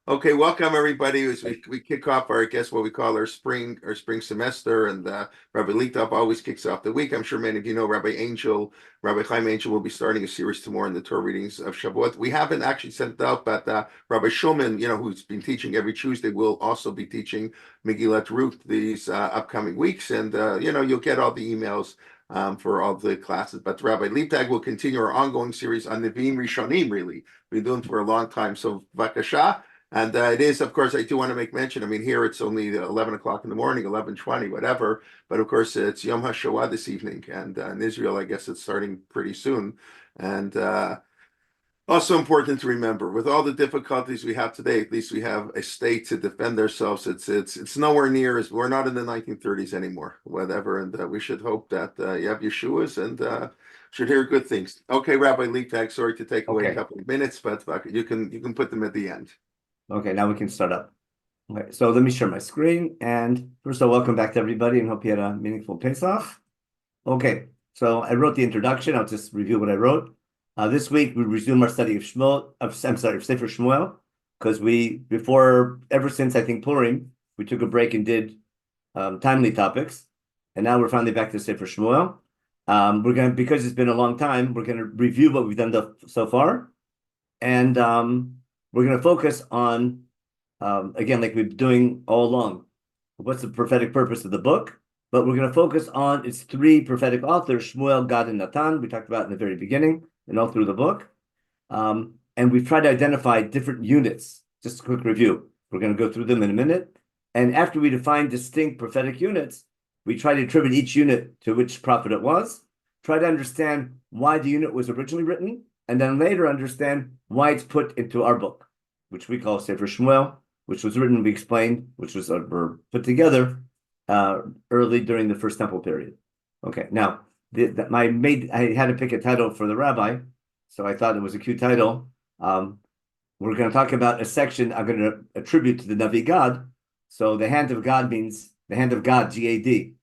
Okay, welcome everybody. As we kick off our, I guess what we call our spring semester, and Rabbi Leibtag always kicks off the week. I'm sure many of you know Rabbi Chaim Angel will be starting a series tomorrow in the Torah readings of Shavuot. We haven't actually sent it out, but Rabbi Shulman, who's been teaching every Tuesday, will also be teaching Megillat Ruth these upcoming weeks, and you'll get all the emails for all the classes. But Rabbi Leibtag will continue our ongoing series on Nevi'im Rishonim. Really, we've been doing it for a long time. So, Vakasha. And it is, of course, I do want to make mention. I mean, here it's only 11 o'clock in the morning, 11:20, whatever. But of course, it's Yom HaShoah this evening. And in Israel, I guess it's starting pretty soon. And also important to remember, with all the difficulties we have today, at least we have a state to defend ourselves. It's nowhere near as we're not in the 1930s anymore, whatever. And we should hope that you have Yeshua's and should hear good things. Okay, Rabbi Leibtag, sorry to take away a Okay. couple of minutes, but you can put them at the end. Okay, now we can start up. Okay, so let me share my screen. And first of all, welcome back to everybody and hope you had a meaningful Pesach. Okay, so I wrote the introduction. I'll just review what I wrote. This week we resume our study of Sefer Shmuel, because ever since I think Purim, we took a break and did timely topics. And now we're finally back to Sefer Shmuel. Because it's been a long time, we're gonna review what we've done so far. And we're going to focus on, again, like we've been doing all along, what's the prophetic purpose of the book? But we're going to focus on its three prophetic authors, Shmuel, Gad, and Natan. We talked about in the very beginning and all through the book. And we've tried to identify different units. Just a quick review. We're going to go through them in a minute. And after we define distinct prophetic units, we try to attribute each unit to which prophet it was, try to understand why the unit was originally written, and then later understand why it's put into our book, which we call Sefer Shmuel, which was written, we explained, which was put together early during the First Temple period. Okay, now I had to pick a title for the rabbi, so I thought it was a cute title. We're going to talk about a section I'm going to attribute to the Navi Gad. So the hand of God means the hand of God, G-A-D,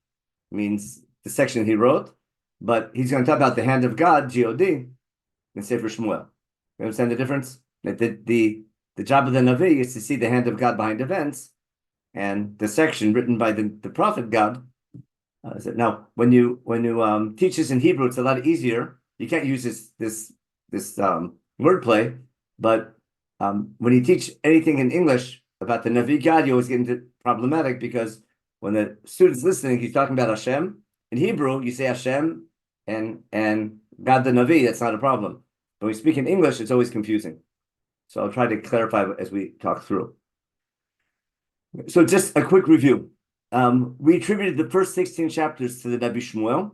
means the section he wrote, but he's going to talk about the hand of God, G-O-D, in Sefer Shmuel. You understand the difference? The job of the Navi is to see the hand of God behind events, and the section written by the prophet God. Now, when you teach this in Hebrew, it's a lot easier. You can't use this wordplay, but when you teach anything in English about the Navi God, you always get into problematic, because when the student's listening, he's talking about Hashem. In Hebrew, you say Hashem and God the Navi. That's not a problem. When we speak in English, it's always confusing. So I'll try to clarify as we talk through. So just a quick review. We attributed the first 16 chapters to the Rabbi Shmuel.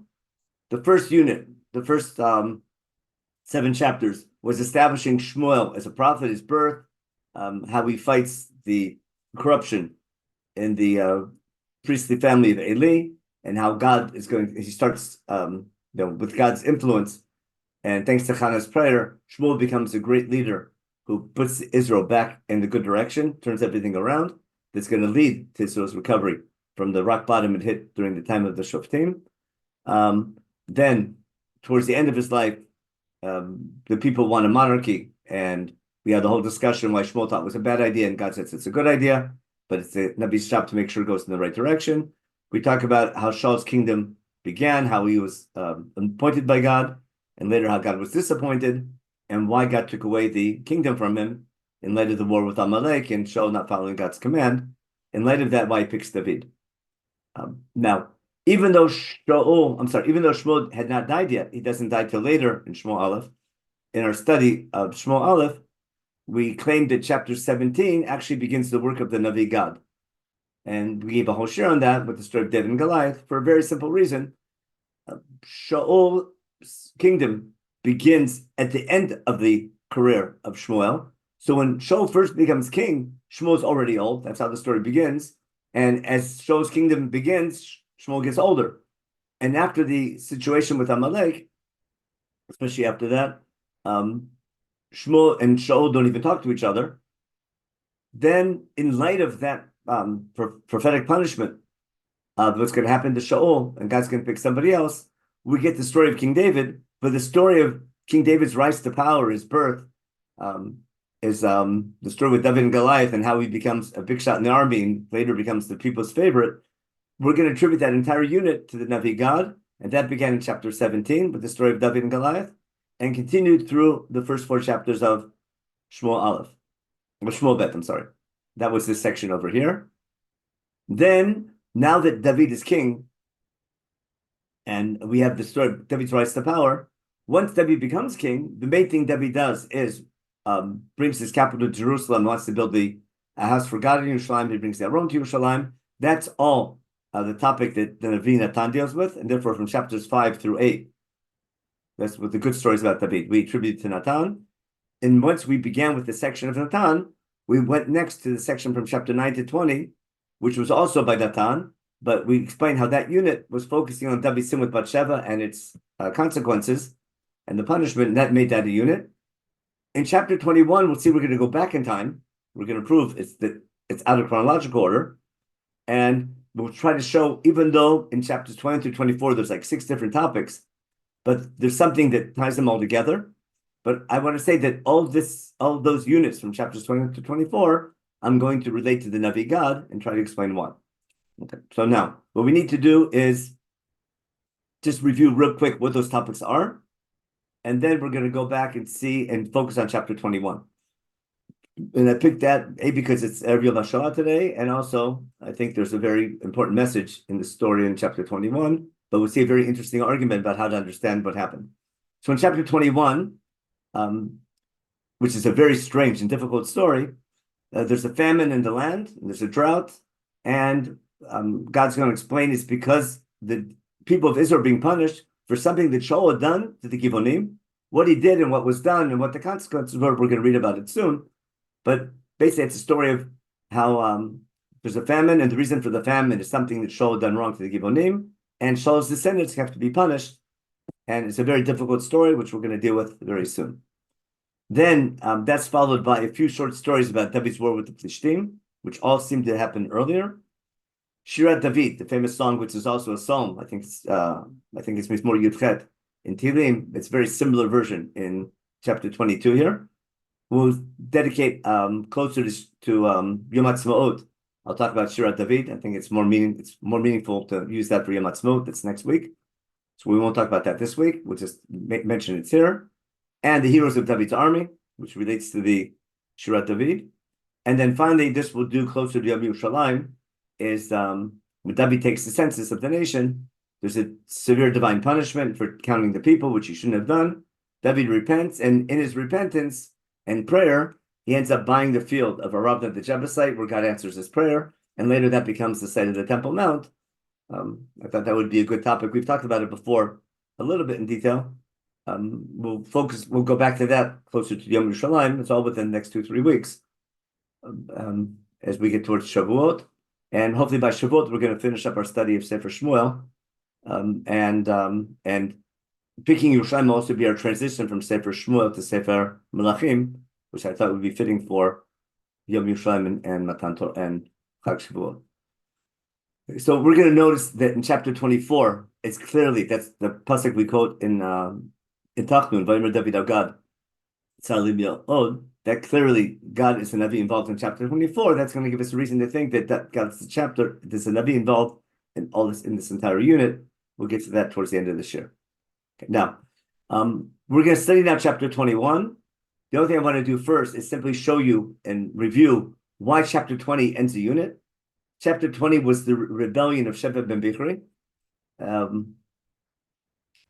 The first unit, the first 7 chapters, was establishing Shmuel as a prophet, his birth, how he fights the corruption in the priestly family of Eli, and how God is he starts with God's influence. And thanks to Hannah's prayer, Shmuel becomes a great leader who puts Israel back in the good direction, turns everything around. That's going to lead to Israel's recovery from the rock bottom it hit during the time of the Shoftim. Then, towards the end of his life, the people want a monarchy, and we had the whole discussion why Shmuel thought it was a bad idea, and God says it's a good idea, but it's the Nabi's job to make sure it goes in the right direction. We talk about how Shaul's kingdom began, how he was appointed by God, and later how God was disappointed, and why God took away the kingdom from him in light of the war with Amalek and Shaul not following God's command. In light of that, why he picks David. Now, even though Shmuel had not died yet, he doesn't die till later in Shmuel Aleph. In our study of Shmuel Aleph, we claimed that chapter 17 actually begins the work of the Navi Gad. And we gave a whole share on that with the story of David and Goliath for a very simple reason. Shaul's kingdom begins at the end of the career of Shmuel. So when Shaul first becomes king, Shmuel's already old. That's how the story begins. And as Shaul's kingdom begins, Shmuel gets older. And after the situation with Amalek, especially after that, Shmuel and Shaul don't even talk to each other. Then, in light of that prophetic punishment of what's going to happen to Shaul, and God's going to pick somebody else, we get the story of King David. But the story of King David's rise to power, his birth, is the story with David and Goliath and how he becomes a big shot in the army and later becomes the people's favorite. We're going to attribute that entire unit to the Navi God, and that began in chapter 17 with the story of David and Goliath, and continued through the first 4 chapters of Shmuel Aleph, or Shmuel Bet, I'm sorry. That was this section over here. Then, now that David is king, and we have the story of David's rise to power, once David becomes king, the main thing David does is brings his capital to Jerusalem, wants to build a house for God in Yerushalayim, he brings the Aron to Yerushalayim. That's all the topic that the Navi Natan deals with, and therefore from chapters 5 through 8, that's what the good stories about David we attribute to Natan. And once we began with the section of Natan, we went next to the section from chapter 9 to 20, which was also by Natan, but we explained how that unit was focusing on David's sin with Bathsheba and its consequences and the punishment, and that made that a unit. In chapter 21, we'll see we're going to go back in time. We're going to prove it's out of chronological order. And we'll try to show, even though in chapters 20 through 24, there's like 6 different topics, but there's something that ties them all together. But I want to say that all those units from chapters 20 to 24, I'm going to relate to the Navi God and try to explain why. Okay, so now what we need to do is just review real quick what those topics are. And then we're going to go back and see and focus on chapter 21. And I picked that, A, because it's Erev Yom HaShoah today, and also I think there's a very important message in the story in chapter 21, but we'll see a very interesting argument about how to understand what happened. So in chapter 21, which is a very strange and difficult story, there's a famine in the land, and there's a drought, and God's going to explain it's because the people of Israel are being punished for something that Shaul had done to the Givonim, what he did and what was done and what the consequences were. We're going to read about it soon. But basically, it's a story of how there's a famine, and the reason for the famine is something that Shaul had done wrong to the Givonim, and Shaul's descendants have to be punished. And it's a very difficult story, which we're going to deal with very soon. Then that's followed by a few short stories about David's war with the Plishtim, which all seem to happen earlier. Shirat David, the famous song, which is also a psalm, I think it's Mizmor Yudchet in Tehillim. It's a very similar version in chapter 22 here. We'll dedicate closer to Yom HaTzmaot. I'll talk about Shirat David. I think it's more meaningful to use that for Yom HaTzmaot. That's next week. So we won't talk about that this week. We'll just mention it's here. And the heroes of David's army, which relates to the Shirat David. And then finally, this will do closer to Yom Yerushalayim, is when David takes the census of the nation, there's a severe divine punishment for counting the people, which he shouldn't have done. David repents, and in his repentance and prayer, he ends up buying the field of Arabna the Jebusite, where God answers his prayer, and later that becomes the site of the Temple Mount. I thought that would be a good topic. We've talked about it before, a little bit in detail. We'll go back to that closer to Yom Yerushalayim. It's all within the next 2-3 weeks, as we get towards Shavuot. And hopefully by Shavuot, we're going to finish up our study of Sefer Shmuel. And picking Yerushalayim will also be our transition from Sefer Shmuel to Sefer Menachem, which I thought would be fitting for Yom Yerushalayim and Matan Torah and Chag Shavuot. So we're going to notice that in chapter 24, it's clearly, that's the pasuk we quote in Tachnun, Vayomer David al Gad, that clearly God is a Navi involved in chapter 24. That's going to give us a reason to think that God's the chapter, there's a Navi involved in all this, in this entire unit. We'll get to that towards the end of this year. Okay, now, we're going to study now chapter 21. The only thing I want to do first is simply show you and review why chapter 20 ends a unit. Chapter 20 was the rebellion of Sheva ben Bichri. And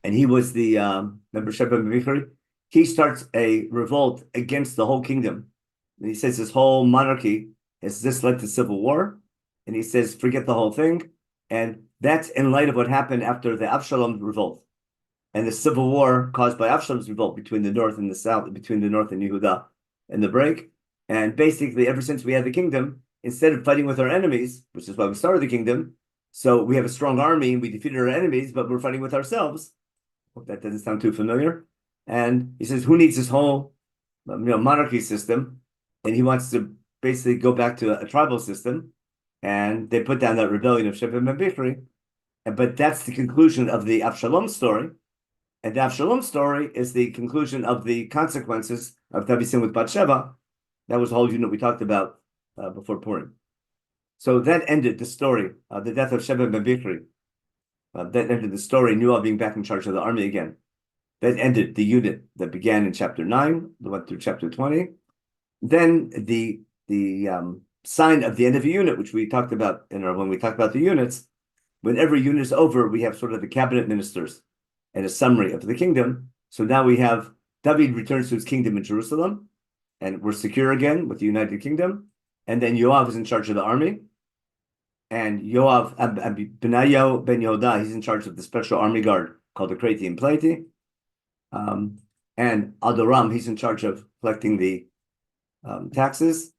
he was the, remember Sheva ben Bichri? He starts a revolt against the whole kingdom. And he says this whole monarchy has just led to civil war. And he says, forget the whole thing. And that's in light of what happened after the Avshalom revolt and the civil war caused by Avshalom's revolt between the north and the south, between the north and Yehuda and the break. And basically, ever since we had the kingdom, instead of fighting with our enemies, which is why we started the kingdom, so we have a strong army and we defeated our enemies, but we're fighting with ourselves. Hope that doesn't sound too familiar. And he says, who needs this whole monarchy system? And he wants to basically go back to a tribal system. And they put down that rebellion of Sheva ben Bichri. But that's the conclusion of the Avshalom story. And the Avshalom story is the conclusion of the consequences of David's sin with Bathsheba. That was the whole unit we talked about before Purim. So that ended the story, the death of Sheba ben Bichri. That ended the story, Yoav being back in charge of the army again. That ended the unit that began in chapter 9, that went through chapter 20. Then the sign of the end of a unit, which we talked about when we talked about the units, when every unit is over, we have sort of the cabinet ministers and a summary of the kingdom. So now we have David returns to his kingdom in Jerusalem, and we're secure again with the United Kingdom. And then Yoav is in charge of the army. And Yoav, Benayo ben Yehuda, he's in charge of the special army guard called the Kreti and Pleti. And Adoram, he's in charge of collecting the taxes,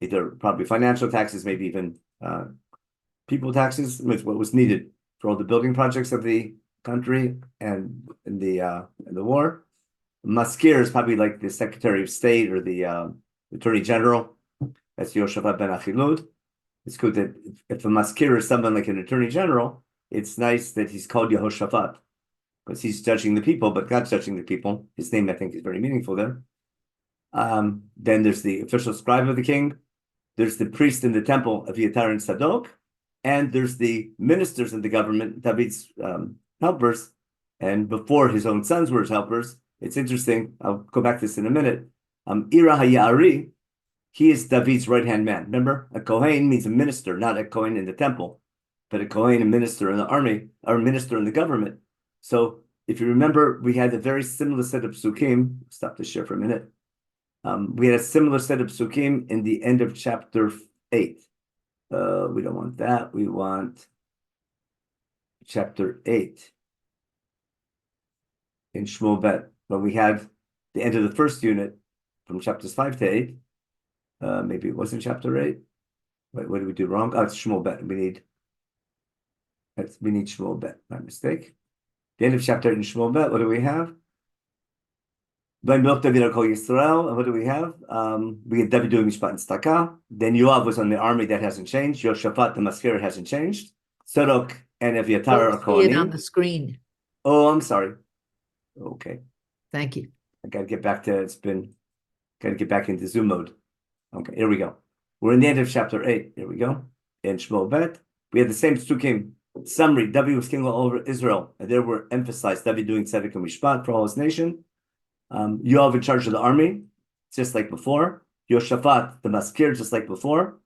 either probably financial taxes, maybe even people taxes, which what was needed for all the building projects of the country and in the war. Maskir is probably like the Secretary of State or the Attorney General. That's Yoshafat ben Achilud. It's good that if a maskir is someone like an attorney general, it's nice that he's called Yehoshaphat because he's judging the people, but God's judging the people. His name, I think, is very meaningful there. Then there's the official scribe of the king. There's the priest in the temple of Yetar and Sadok. And there's the ministers in the government, David's helpers. And before his own sons were his helpers. It's interesting. I'll go back to this in a minute. Ira Hayari, he is David's right-hand man. Remember, a Kohen means a minister, not a Kohen in the temple, but a Kohen, a minister in the army, or a minister in the government. So if you remember, we had a very similar set of psukim. Stop the share for a minute. We had a similar set of psukim in the end of chapter 8. We don't want that. We want chapter 8 in Shmuel Bet. But we had the end of the first unit from chapters 5 to 8. Maybe it wasn't chapter 8. Wait, what did we do wrong? Oh, it's Shmuel Bet. We need Shmuel Bet. My mistake. The end of chapter 8 in Shmuel Bet. What do we have? Ben David called Yisrael. And what do we have? We had David doing Mishpat and Staka. Then Yoav was on the army. That hasn't changed. Yoshaphat, the masker, hasn't changed. Sadok and Eviatar are see it on the screen. Oh, I'm sorry. Okay. Thank you. I got to get back to got to get back into Zoom mode. Okay, here we go. We're in the end of chapter 8. Here we go. In Shmuel Bet, we had the same psukim. Summary, David was king all over Israel. And there were emphasized David doing tzedek and mishpat for all his nation. Yoav in charge of the army, just like before. Yoshaphat, the maskir, just like before.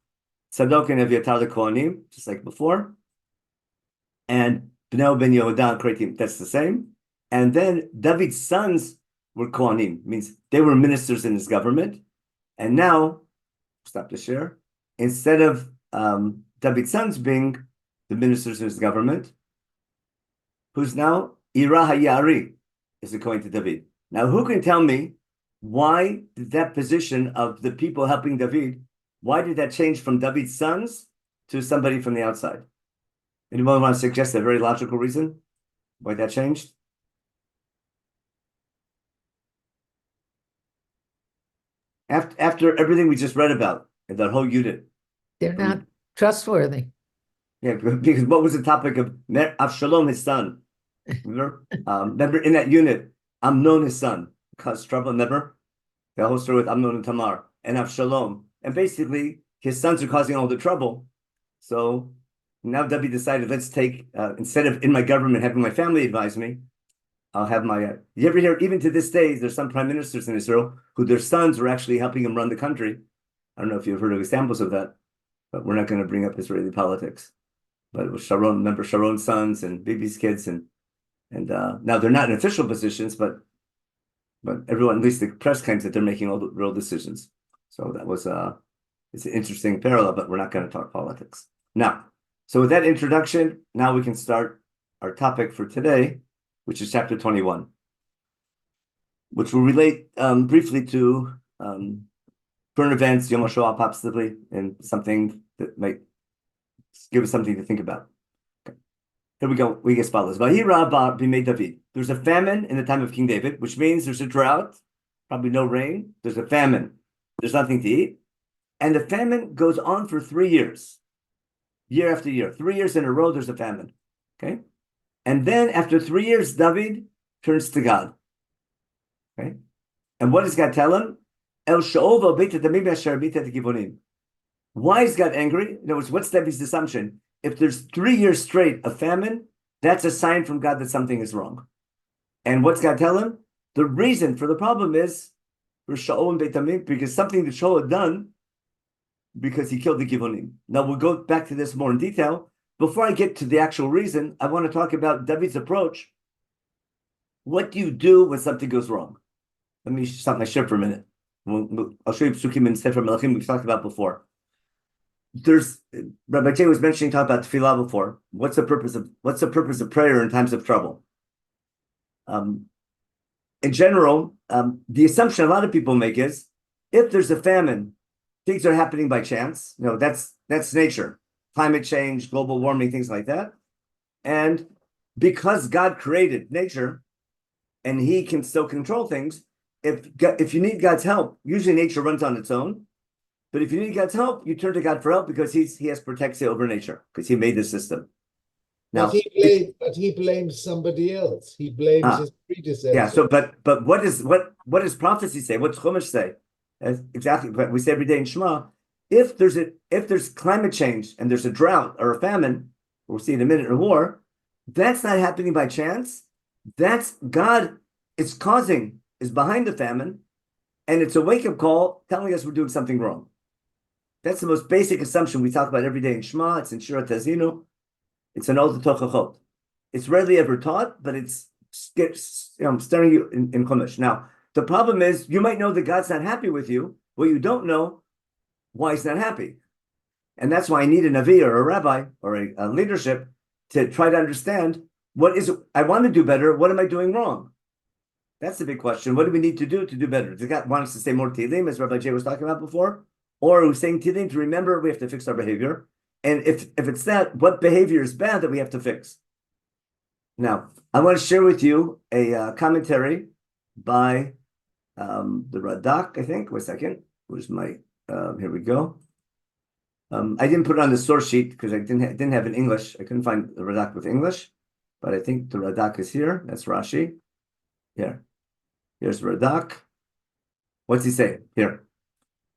Tzadok and Eviatar, the Kohanim, just like before. And Bnei ben Yehuda and Kretim, that's the same. And then David's sons were Kohanim, means they were ministers in his government. And now, stop the share, instead of David's sons being the ministers in his government, who's now Ira Hayari is according to David. Now, who can tell me why did that position of the people helping David, why did that change from David's sons to somebody from the outside? Anyone want to suggest a very logical reason why that changed? After everything we just read about in that whole unit. They're not trustworthy. Yeah, because what was the topic of Avshalom, his son? Remember in that unit, Amnon, his son, caused trouble. Remember the whole story with Amnon and Tamar and Avshalom, and basically his sons are causing all the trouble. So now David decided, let's take instead of in my government having my family advise me, I'll have my. You ever hear? Even to this day, there's some prime ministers in Israel who their sons are actually helping them run the country. I don't know if you've heard of examples of that, but we're not going to bring up Israeli politics. But it was Sharon, remember Sharon's sons and Bibi's kids, and now they're not in official positions, but everyone, at least the press claims that they're making all the real decisions. So that was it's an interesting parallel, but we're not going to talk politics now. So with that introduction, now we can start our topic for today, which is chapter 21, which will relate briefly to current events, Yom HaShoah possibly, and something that might give us something to think about. Okay. Here we go. We get spoilers. Vahira b'mei David. There's a famine in the time of King David, which means there's a drought, probably no rain. There's a famine. There's nothing to eat. And the famine goes on for 3 years, year after year. 3 years in a row, there's a famine. Okay. And then after 3 years, David turns to God. Okay. And what does God tell him? El Sha'ova Beit Tamim Asher Beit Givonim. Why is God angry? In other words, what's David's assumption? If there's 3 years straight of famine, that's a sign from God that something is wrong. And what's God tell him? The reason for the problem is for Shaul and Beit Tamim, because something that Shaul had done because he killed the Givonim. Now we'll go back to this more in detail. Before I get to the actual reason, I want to talk about David's approach. What do you do when something goes wrong? Let me stop my ship for a minute. I'll show you Psukim in Sefer Melachim we've talked about before. Rabbi Jay was talking about tefillah before. What's the purpose of prayer in times of trouble? In general, the assumption a lot of people make is if there's a famine, things are happening by chance. That's nature, climate change, global warming, things like that. And because God created nature and he can still control things, if you need God's help, usually nature runs on its own. But if you need God's help, you turn to God for help because he has protection over nature, because he made the system. Now, but he blames somebody else. He blames his predecessor. Yeah. So, but what does prophecy say? What's Chumash say? Exactly. But we say every day in Shema, if there's climate change and there's a drought or a famine, we'll see in a minute, or war, that's not happening by chance. That's God is behind the famine, and it's a wake-up call telling us we're doing something wrong. That's the most basic assumption we talk about every day in Shema. It's in Shirat Tazinu. It's an Ol Tochachot. It's rarely ever taught, but it's staring you in Chumash. Now, the problem is you might know that God's not happy with you, but you don't know why he's not happy. And that's why I need a Navi or a rabbi or a leadership to try to understand I want to do better. What am I doing wrong? That's the big question. What do we need to do better? Does God want us to say more Tehillim, as Rabbi Jay was talking about before? Or are we saying Tehillim to remember we have to fix our behavior? And if it's that, what behavior is bad that we have to fix? Now, I want to share with you a commentary by the Radak, I think. Wait a second. Where's my, here we go. I didn't put it on the source sheet because I didn't have it in English. I couldn't find the Radak with English, but I think the Radak is here. That's Rashi. Here. Here's Radak. What's he saying? Here.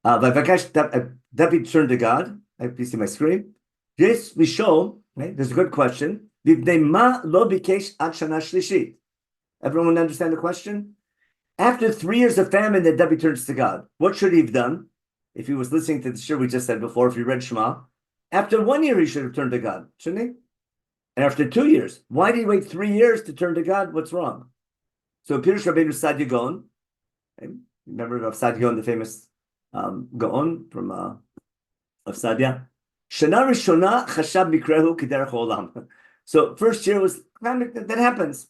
David turned to God. I hope you see my screen. Yes, we show, right? There's a good question. Everyone understand the question? After 3 years of famine, that David turns to God. What should he have done? If he was listening to the shir we just said before, if he read Shema, after 1 year, he should have turned to God, shouldn't he? And after 2 years, why did he wait 3 years to turn to God? What's wrong? So Pirush Rabbeinu Sadia Gaon, remember of Sadia Gaon, the famous Gaon from of Sadia. Shana Rishona Chashab Mikrehu Kederech Olam. So first year was that happens.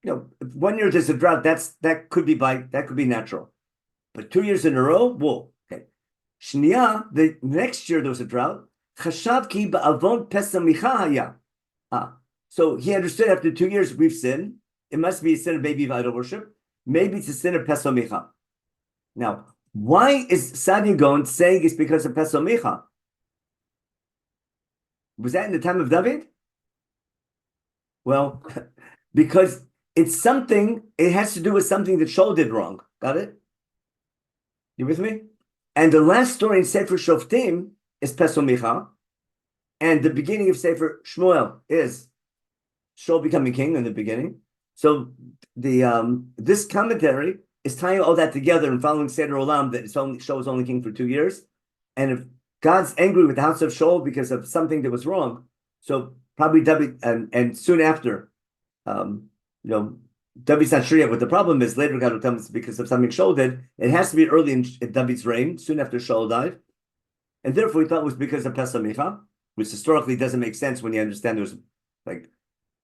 If 1 year there's a drought, that could be natural. But 2 years in a row, whoa. Okay. Shnia, the next year there was a drought. Chashav ki ba'avon pesamicha haya. So he understood after 2 years we've sinned. It must be a sin of maybe of idol worship. Maybe it's a sin of pesamicha. Now, why is Sadia Gaon saying it's because of pesamicha? Was that in the time of David? Well, because it has to do with something that Shaul did wrong. Got it? You with me? And the last story in Sefer Shoftim is Pesamicha. And the beginning of Sefer Shmuel is Shaul becoming king in the beginning. So this commentary is tying all that together and following Seder Olam that Shaul was only king for 2 years. And if God's angry with the house of Shaul because of something that was wrong, so probably David, and soon after, David's not sure yet what the problem is. Later, God will tell him it's because of something Shaul did. It has to be early in David's reign, soon after Shaul died. And therefore, he thought it was because of Pesamicha, which historically doesn't make sense when you understand there was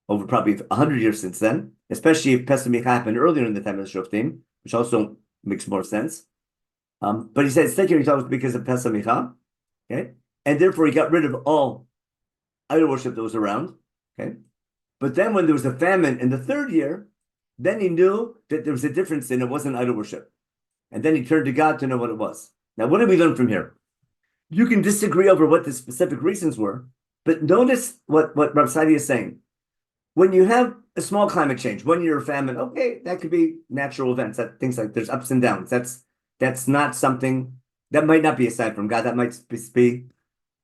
over probably 100 years since then, especially if Pesamicha happened earlier in the time of the Shoftim, which also makes more sense. But he said, second, he thought it was because of Pesamicha, okay? And therefore, he got rid of all idol worship that was around, okay? But then when there was a famine in the 3rd year, then he knew that there was a difference and it wasn't idol worship. And then he turned to God to know what it was. Now, what did we learn from here? You can disagree over what the specific reasons were, but notice what Rabbi Sadia is saying. When you have a small climate change, 1 year of famine, okay, that could be natural events, things like there's ups and downs. that's not something that might not be a sign from God. That might be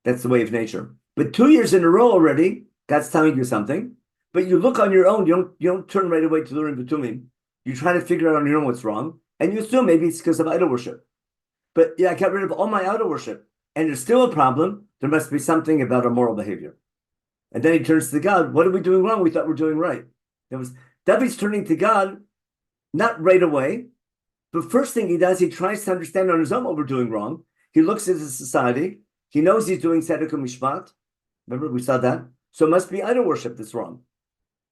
that's the way of nature. But 2 years in a row already, God's telling you something. But you look on your own. You don't turn right away to the Urim V'Tumim. You try to figure out on your own what's wrong, and you assume maybe it's because of idol worship. But yeah, I got rid of all my idol worship, and there's still a problem. There must be something about our moral behavior. And then he turns to God. What are we doing wrong? We thought we're doing right. David's turning to God, not right away, but first thing he does, he tries to understand on his own what we're doing wrong. He looks at his society. He knows he's doing tzedek u'mishpat. Remember, we saw that. So it must be idol worship that's wrong.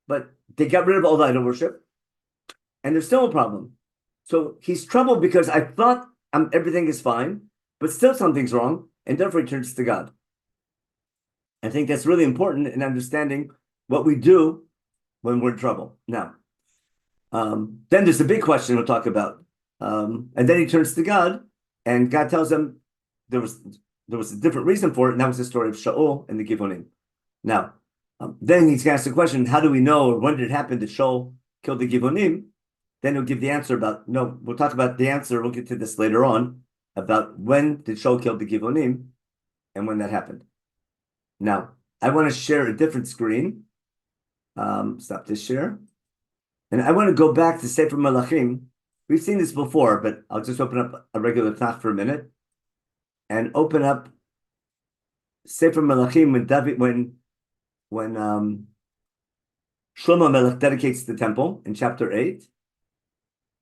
But they got rid of all the idol worship, and there's still a problem. So he's troubled because I thought everything is fine, but still something's wrong, and therefore he turns to God. I think that's really important in understanding what we do when we're in trouble. Now, then there's a big question we'll talk about. And then he turns to God, and God tells him there was a different reason for it, and that was the story of Shaul and the Givonim. Now, then he's going to ask the question, how do we know, or when did it happen that Shaul killed the Givonim? Then he'll give the answer we'll talk about the answer, we'll get to this later on, about when did Shaul kill the Givonim, and when that happened. Now, I want to share a different screen. Stop this share. And I want to go back to Sefer Melachim. We've seen this before, but I'll just open up a regular Tanakh for a minute and open up Sefer Melachim when Shlomo Melech dedicates the temple in chapter 8.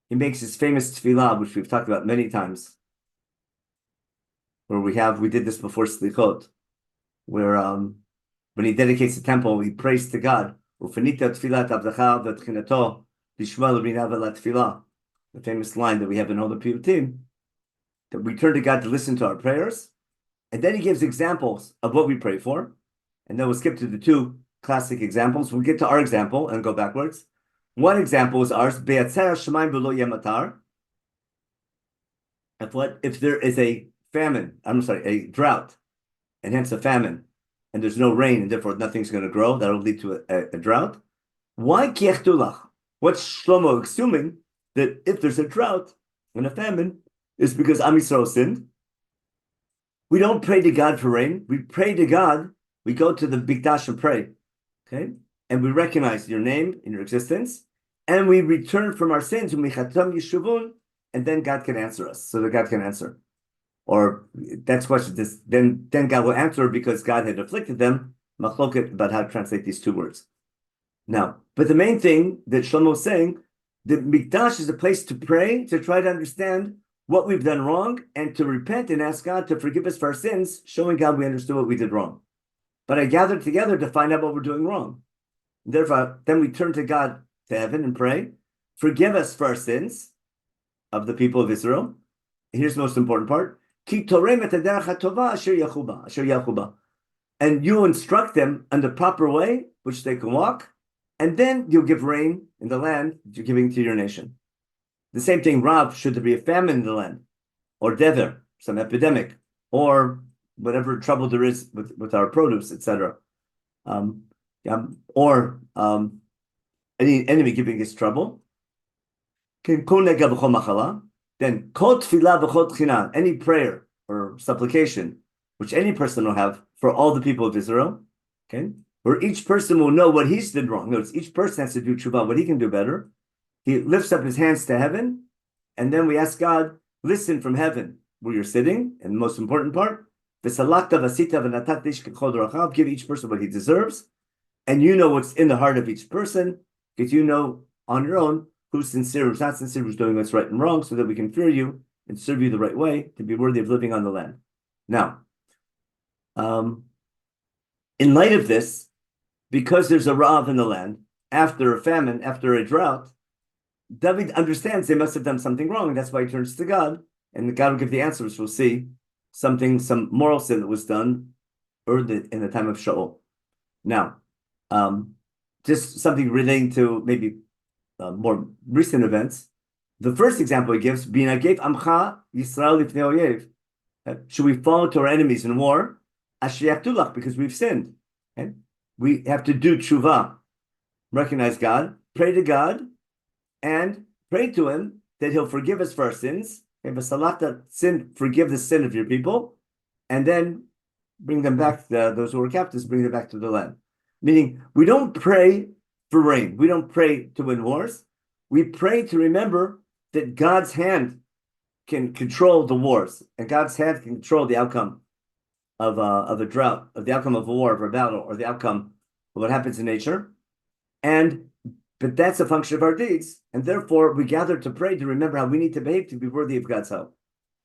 He makes his famous tefillah, which we've talked about many times, where we did this before Slichot, where when he dedicates the temple, he prays to God. The famous line that we have in all the Piyutim, that we turn to God to listen to our prayers, and then he gives examples of what we pray for, and then we'll skip to the two classic examples. We'll get to our example and go backwards. One example is ours, if there is a drought, and hence a famine, and there's no rain, and therefore nothing's going to grow, that'll lead to a drought. Why kiechtulach? What's Shlomo assuming? That if there's a drought and a famine, it's because Am Yisrael sinned. We don't pray to God for rain. We pray to God. We go to the Mikdash and pray, okay? And we recognize your name in your existence, and we return from our sins, and then God can answer us, so that God can answer. Or that's question. Then God will answer because God had afflicted them. Machloket about how to translate these two words. Now, but the main thing that Shlomo is saying, the Mikdash is a place to pray, to try to understand what we've done wrong, and to repent and ask God to forgive us for our sins, showing God we understood what we did wrong. But I gathered together to find out what we're doing wrong. Therefore, then we turn to God, to heaven, and pray, forgive us for our sins of the people of Israel. And here's the most important part. And you instruct them on the proper way, which they can walk, and then you'll give rain in the land that you're giving to your nation. The same thing, Rav, should there be a famine in the land, or dever, some epidemic, or whatever trouble there is with our produce, etc. Or any enemy giving us trouble. Then any prayer or supplication, which any person will have for all the people of Israel, okay, where each person will know what he's did wrong. Notice each person has to do tshuva, what he can do better. He lifts up his hands to heaven, and then we ask God, listen from heaven where you're sitting, and the most important part, give each person what he deserves, and you know what's in the heart of each person, because you know on your own who's sincere, who's not sincere, who's doing what's right and wrong, so that we can fear you and serve you the right way to be worthy of living on the land. Now, in light of this, because there's a Rav in the land, after a famine, after a drought, David understands they must have done something wrong, and that's why he turns to God, and God will give the answers. We'll see some moral sin that was done in the time of Shaul. Now, just something relating to maybe more recent events. The first example he gives, B'nagef Amcha Yisrael Lifnei Oyev. Should we fall to our enemies in war? Ashiyatulach, because we've sinned. Okay? We have to do tshuva, recognize God, pray to God, and pray to Him that He'll forgive us for our sins, Okay, Vasalata, sin, forgive the sin of your people, and then bring them back, those who were captives, bring them back to the land. Meaning, we don't pray for rain. We don't pray to win wars. We pray to remember that God's hand can control the wars, and God's hand can control the outcome of a drought, of the outcome of a war, of a battle, or the outcome of what happens in nature. But that's a function of our deeds, and therefore we gather to pray to remember how we need to behave to be worthy of God's help.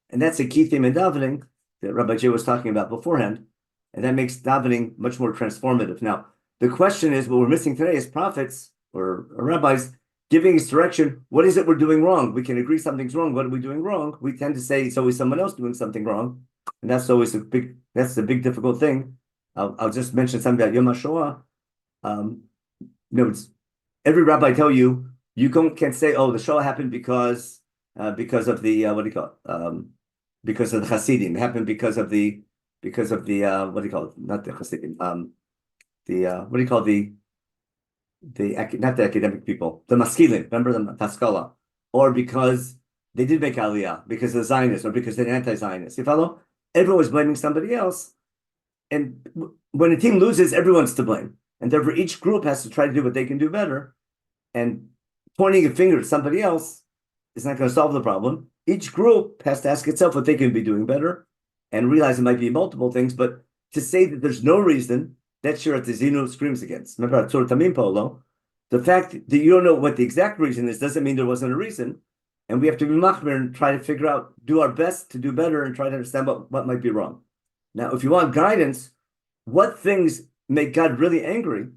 And that's a key theme in davening that Rabbi Jay was talking about beforehand, and that makes davening much more transformative. Now, the question is, what we're missing today is prophets or rabbis giving us direction. What is it we're doing wrong? We can agree something's wrong. What are we doing wrong? We tend to say it's always someone else doing something wrong, and that's always that's a big difficult thing. I'll just mention something about Yom HaShoah. Every rabbi tell you can't say, oh, the Shoah happened because of the what do you call it? Because of the Hasidim. It happened because of the what do you call it? Not the Hasidim. What do you call not the academic people, the Maskilim, remember the Haskalah, or because they did make Aliyah, because of the Zionists, or because they're anti-Zionists. You follow? Everyone was blaming somebody else. And when a team loses, everyone's to blame. And therefore, each group has to try to do what they can do better. And pointing a finger at somebody else is not going to solve the problem. Each group has to ask itself what they can be doing better and realize it might be multiple things. But to say that there's no reason, that's Shirat Zinu screams against. Remember, Tzur Tamim Polo, the fact that you don't know what the exact reason is doesn't mean there wasn't a reason. And we have to be machmir and try to figure out, do our best to do better and try to understand what might be wrong. Now, if you want guidance, what things make God really angry?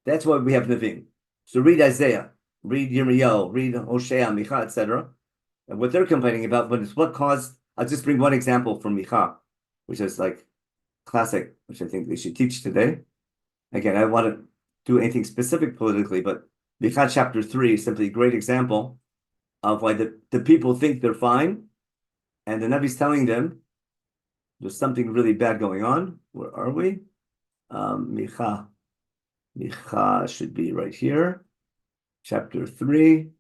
That's why we have Nevi'im. So read Isaiah, read Yirmiyahu, read Hosea, Micha, etc. And what they're complaining about, but it's what caused. I'll just bring one example from Micha, which is like classic, which I think they should teach today. Again, I don't want to do anything specific politically, but Micha chapter 3 is simply a great example of why the people think they're fine, and the Nabi's telling them there's something really bad going on. Where are we? Micha should be right here. Chapter 3.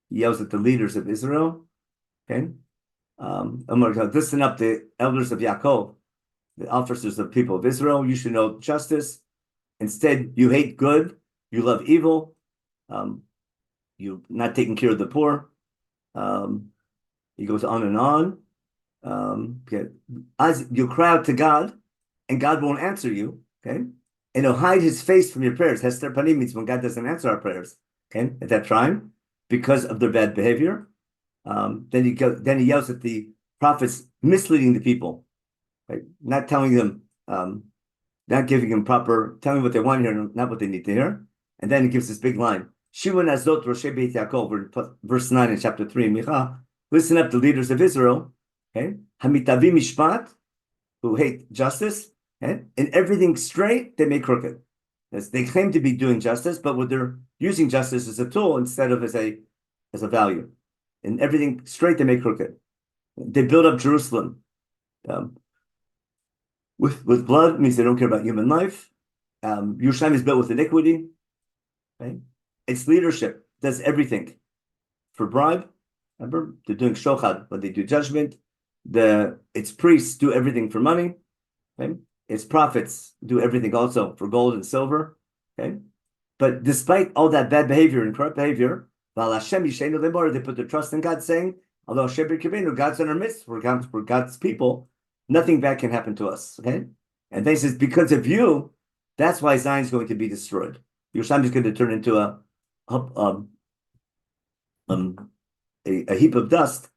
He yells at the leaders of Israel. Okay. Listen up, the elders of Yaakov, the officers of the people of Israel. You should know justice. Instead, you hate good. You love evil. You're not taking care of the poor. He goes on and on. Okay. As you cry out to God, and God won't answer you. Okay. And he'll hide his face from your prayers. Hester panim means when God doesn't answer our prayers. Okay, at that time, because of their bad behavior. Then he yells at the prophets, misleading the people, right? Not telling them, not giving them proper, telling what they want to hear, not what they need to hear. And then he gives this big line: Shivon azot Roshei Beit Yaakov, verse 9 in chapter 3 in Micha. Listen up, the leaders of Israel. Okay, Hamitavim Mishpat, who hate justice. And everything straight, they make crooked. As they claim to be doing justice, but what they're using justice as a tool instead of as a value. And everything straight, they make crooked. They build up Jerusalem. With blood means they don't care about human life. Yerushalayim is built with iniquity. Right? Its leadership does everything for bribe. Remember, they're doing shochad when they do judgment. Its priests do everything for money. Okay? Its prophets do everything also for gold and silver. Okay, but despite all that bad behavior and corrupt behavior, they put their trust in God, saying, "Although God's in our midst, we're God's people, nothing bad can happen to us." Okay, and they says, because of you, that's why Zion is going to be destroyed. Yerushalayim is going to turn into a heap of dust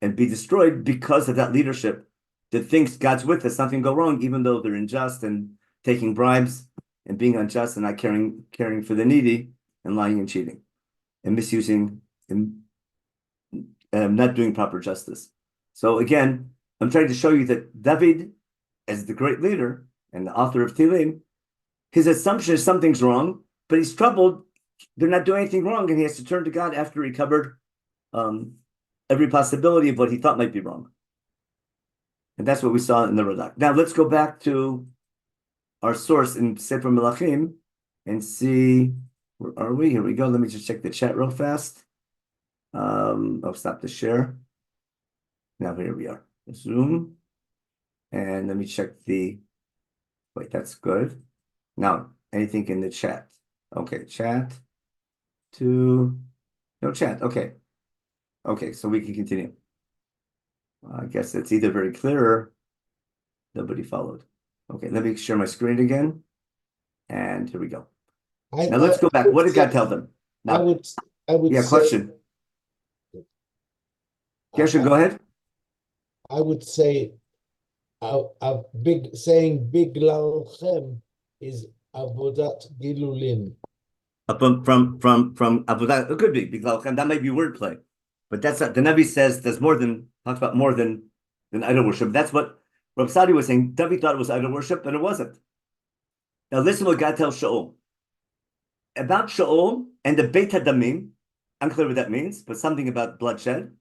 and be destroyed because of that leadership that thinks God's with us, nothing go wrong, even though they're unjust and taking bribes and being unjust and not caring for the needy and lying and cheating and misusing and not doing proper justice. So again, I'm trying to show you that David, as the great leader and the author of Tehillim, his assumption is something's wrong, but he's troubled. They're not doing anything wrong, and he has to turn to God after he covered every possibility of what he thought might be wrong. And that's what we saw in the Radak. Now let's go back to our source in Sefer Melachim and see, where are we? Here we go. Let me just check the chat real fast. I'll stop the share. Now here we are. Zoom. And let me check the, wait, that's good. Now, anything in the chat? Okay, chat. No chat. Okay. Okay, so we can continue. I guess it's either very clear or nobody followed. Okay, let me share my screen again. And here we go. Now let's go back. What did God tell them? I Now, would yeah, say, question. Gershon, go ahead. I would say a big lalchem is avodat gilulim. From Avodah, it could be Biglalchem. That might be wordplay, but that's not. The Navi says there's more than talks about more than idol worship. That's what Rav Sadi was saying. David thought it was idol worship, but it wasn't. Now listen what God tells Shaul about Shaul and the Beit Hadamim. Unclear what that means, but something about bloodshed.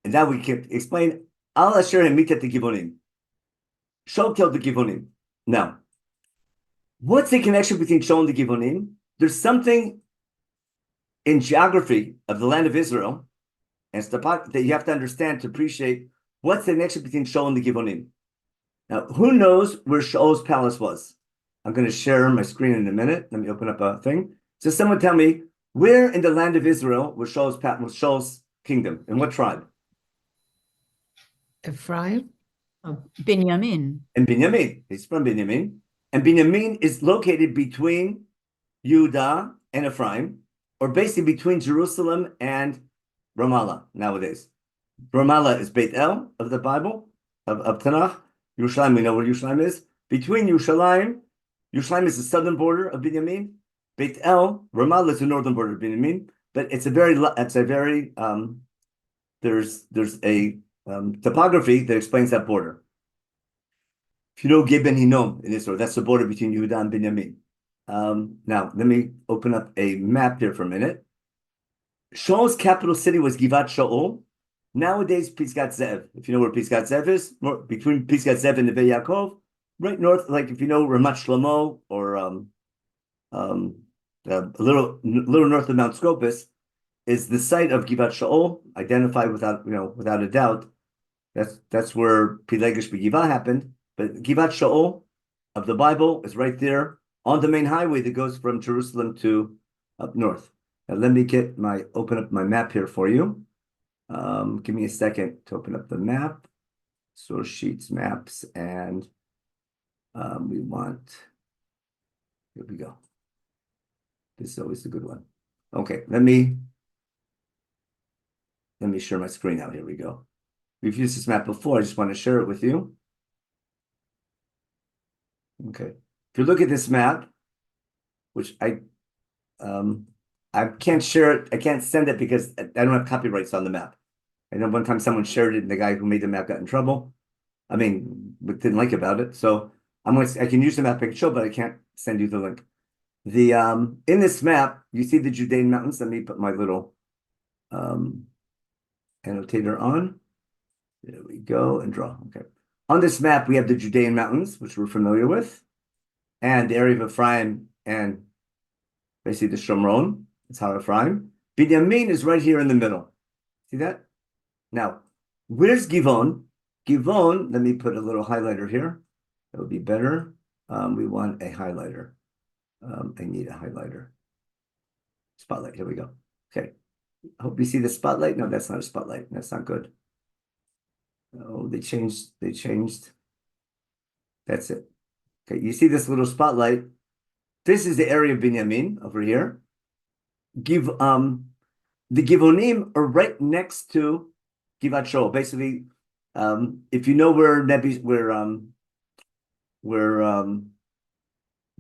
And now we can explain. Al Asher Mitat the Givonim. Shaul killed the Givonim. Now, what's the connection between Shaul and the Givonim? There's something in geography of the land of Israel and that you have to understand to appreciate what's the connection between Shaul and the Givonim. Now, who knows where Shaul's palace was? I'm going to share my screen in a minute. Let me open up a thing. So someone tell me, where in the land of Israel was Shaul's kingdom? In what tribe? Ephraim? Binyamin. In Binyamin. He's from Binyamin. And Binyamin is located between Judah and Ephraim, or basically between Jerusalem and Ramallah nowadays. Ramallah is Beit El of the Bible, of Tanakh. Yerushalayim, we know where Yerushalayim is. Between Yerushalayim is the southern border of Binyamin. Beit El, Ramallah is the northern border of Binyamin. But it's a very there's a topography that explains that border. If you know Gibeon Hinnom in Israel, that's the border between Yehuda and Binyamin. Now, let me open up a map here for a minute. Shaul's capital city was Givat Shaul. Nowadays, Pisgat Zev. If you know where Pisgat Zev is, between Pisgat Zev and Neve Yaakov, right north, like if you know Ramat Shlomo or a little north of Mount Scopus, is the site of Givat Shaul, identified without a doubt. That's where Pilegesh B'Giva happened. But Givat Shaul of the Bible is right there on the main highway that goes from Jerusalem to up north. Now let me open up my map here for you. Give me a second to open up the map. Source sheets, maps, and here we go. This is always a good one. Okay, let me share my screen out. Here we go. We've used this map before. I just want to share it with you. Okay. If you look at this map, which I can't share it, I can't send it because I don't have copyrights on the map. I know one time someone shared it and the guy who made the map got in trouble. I mean, didn't like about it. So I can use the map I can show, but I can't send you the link. In this map, you see the Judean mountains. Let me put my little annotator on. There we go, and draw. Okay. On this map, we have the Judean mountains, which we're familiar with, and the area of Ephraim and basically the Shomron. It's Har Ephraim. Binyamin is right here in the middle. See that? Now, where's Givon? Givon, let me put a little highlighter here. That would be better. We want a highlighter. I need a highlighter. Spotlight, here we go. Okay. I hope you see the spotlight. No, that's not a spotlight. That's not good. Oh, they changed. That's it. Okay, you see this little spotlight. This is the area of Binyamin over here. The Givonim are right next to Givat Shaul. Basically, if you know where they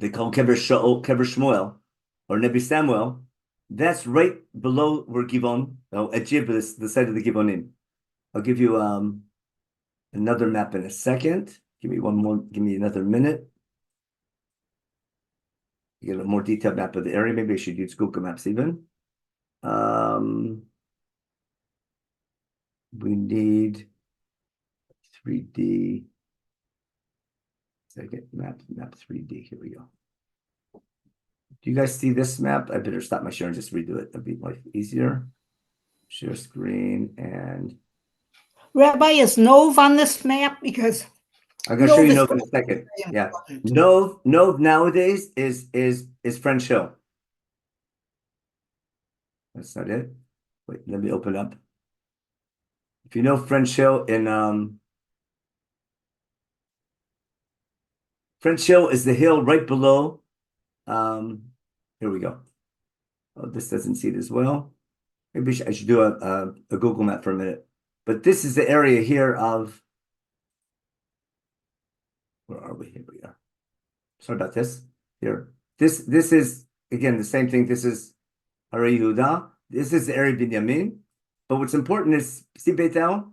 call Kever Shmuel or Nebi Samuel, that's right below where Givon, Ajib is the site of the Givonim. I'll give you another map in a second. Give me another minute. You get a more detailed map of the area. Maybe I should use Google Maps even. We need 3D. Second map 3D. Here we go. Do you guys see this map? I better stop my share and just redo it. That'd be like easier. Share screen and Rabbi, is Nov on this map? Because I'm gonna show you Nov Nov is in a second. very Yeah. important. Nov nowadays is French Hill. That's not it. Wait, let me open up. If you know French Hill French Hill is the hill right below. Here we go. Oh, this doesn't see it as well. Maybe I should do a Google map for a minute. But this is the area here of, where are we? Here we are. Sorry about this. Here. This is, again, the same thing. This is Harei Yehuda. This is the area of Binyamin. But what's important is, see Beit El?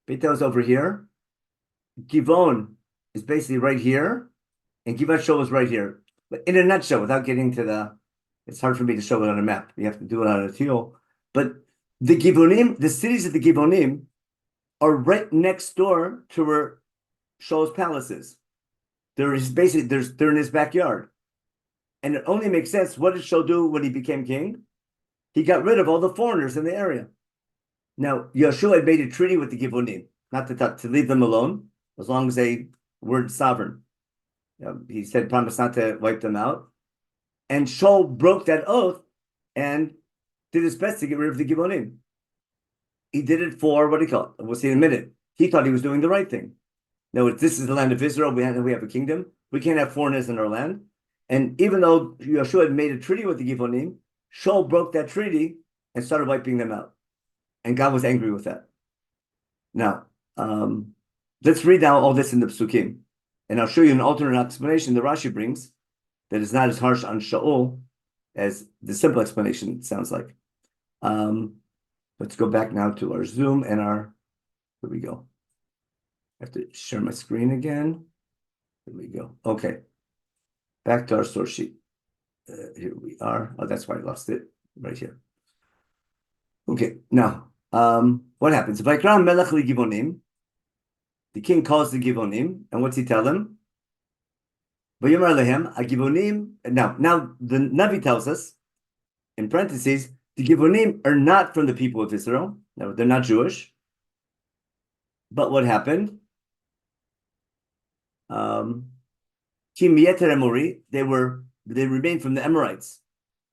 Beit El is over here. Givon is basically right here. And Givat Shul is right here. But in a nutshell, without getting to the, it's hard for me to show it on a map. You have to do it on a teal. But the Givonim, the cities of the Givonim are right next door to where Shaul's palace is. They're in his backyard. And it only makes sense. What did Shaul do when he became king? He got rid of all the foreigners in the area. Now, Yeshua had made a treaty with the Givonim, not to leave them alone, as long as they weren't sovereign. He said, promise not to wipe them out. And Shaul broke that oath and did his best to get rid of the Givonim. He did it for, what do you call it? We'll see in a minute. He thought he was doing the right thing. Now, this is the land of Israel. We have a kingdom. We can't have foreigners in our land. And even though Yeshua had made a treaty with the Givonim, Shaul broke that treaty and started wiping them out. And God was angry with that. Now, let's read now all this in the Psukim. And I'll show you an alternate explanation the Rashi brings that is not as harsh on Shaul as the simple explanation sounds like. Let's go back now to our Zoom and here we go. I have to share my screen again. Here we go. Okay. Back to our source sheet. Here we are. Oh, that's why I lost it right here. Okay. Now, what happens? Vaikram Melech li Givonim. The king calls the Givonim, and what's he tell them? V'yomer lehem Givonim. Now the Navi tells us, in parentheses, the Givonim are not from the people of Israel. No, they're not Jewish. But what happened? Kim Yeter Emori, they remained from the Amorites.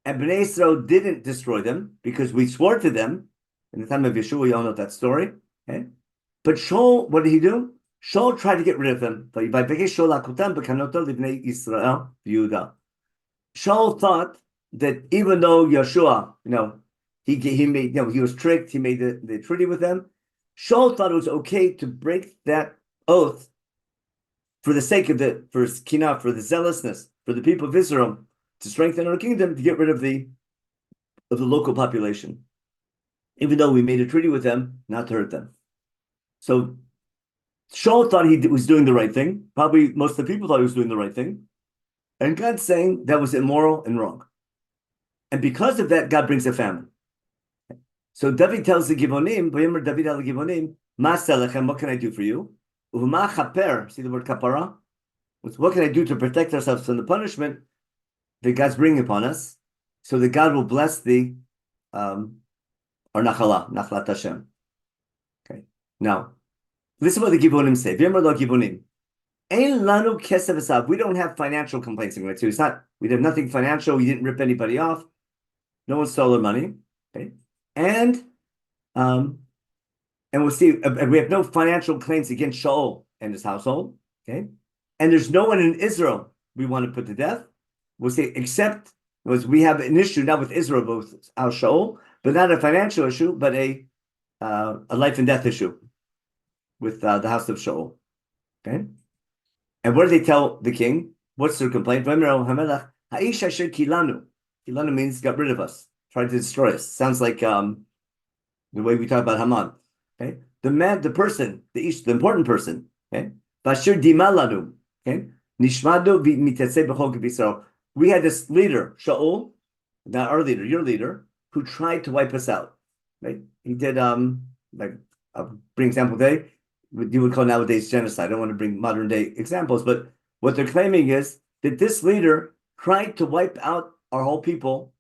And Bnei Israel didn't destroy them because we swore to them. In the time of Yeshua, we all know that story. Okay? But Shaul, what did he do? Shaul tried to get rid of them. Shaul thought that even though Yeshua, he made, he was tricked, he made the treaty with them. Shaul thought it was okay to break that oath for the sake of for Kinah, for the zealousness, for the people of Israel, to strengthen our kingdom, to get rid of the local population. Even though we made a treaty with them, not to hurt them. So Shaul thought he was doing the right thing. Probably most of the people thought he was doing the right thing. And God's saying that was immoral and wrong. And because of that, God brings a famine. So David tells the Givonim, Vayomer David al Givonim, Ma selechem, what can I do for you? Uvma chaper, see the word kapara? What can I do to protect ourselves from the punishment that God's bringing upon us, so that God will bless our Nachlat Hashem. Okay. Now, listen what the Givonim say. V'yomer lo Givonim, Ein lanu kesev esav. We don't have financial complaints. Right? So we have nothing financial. We didn't rip anybody off. No one stole our money. Okay. And we'll see, we have no financial claims against Shaul and his household. Okay. And there's no one in Israel we want to put to death. We'll say, except we have an issue not with Israel, but with our Shaul, but not a financial issue, but a life and death issue with the house of Shaul. Okay. And what do they tell the king? What's their complaint? Kilanu means got rid of us, tried to destroy us. Sounds like the way we talk about Haman. Okay, the person, the important person. Okay, Bashir Dimalanu. Okay, Nishmadu v'mitzeh b'chol Yisrael. We had this leader, Shaul, not our leader, your leader, who tried to wipe us out. Right? He did bring example today. You would call nowadays genocide. I don't want to bring modern day examples, but what they're claiming is that this leader tried to wipe out our whole people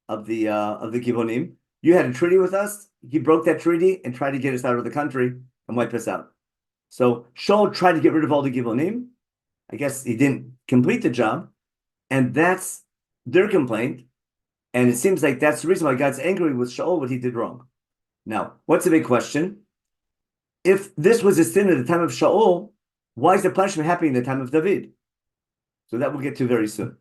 of the Givonim. You had a treaty with us. He broke that treaty and tried to get us out of the country and wipe us out. So Shaul tried to get rid of all the Givonim. I guess he didn't complete the job, and that's their complaint. And it seems like that's the reason why God's angry with Shaul, what he did wrong. Now, what's the big question? If this was a sin at the time of Shaul, why is the punishment happening in the time of David? So that we'll get to very soon.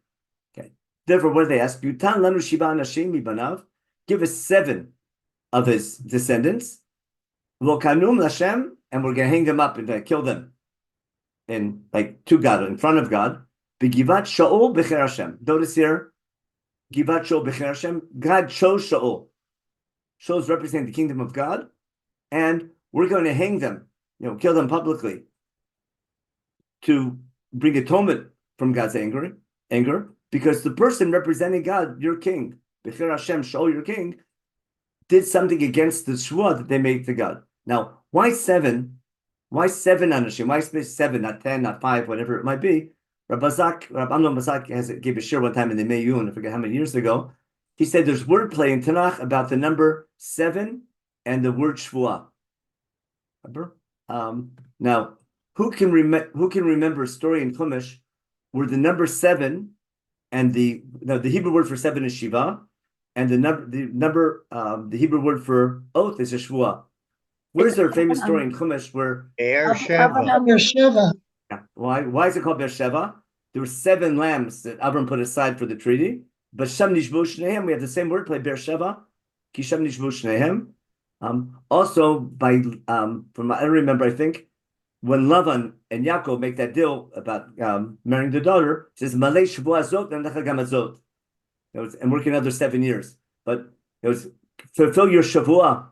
Okay. Therefore, what do they ask? Yutan lanu shiva anashim mibanav. Give us 7 of his descendants. Lokanum lashem, and we're going to hang them up and kill them to God, in front of God. Begivat Shaul b'cher Hashem. Notice here, Givat Shaul b'cher Hashem. God chose Shaul. Shaul's representing the kingdom of God, and we're going to hang them, kill them publicly to bring atonement from God's anger, because the person representing God, your king, b'cher Hashem, Shaul, your king, did something against the shvuah that they made to God. Now, why 7? Why 7 anashim? Why 7, not 10, not 5, whatever it might be? Rabbi Amnon Bazak gave a shir one time in the Mayun, I forget how many years ago. He said there's wordplay in Tanakh about the number 7 and the word shvuah. Now, who can remember a story in Chumash where the number 7 and the Hebrew word for 7 is shiva, and the Hebrew word for oath is a shvuah? Where's there a famous story in Chumash where Beersheba. why is it called Beersheba? There were 7 lambs that Avram put aside for the treaty. But Sham Nishbu Shnehem, we have the same wordplay, Beersheba. Ki Sham Nishbu Shnehem. Also, from I remember, I think when Lavan and Yaakov make that deal about marrying the daughter, it says Malay Shavuah Zot and Gamazot. And working another 7 years. But it was fulfill your Shavuah,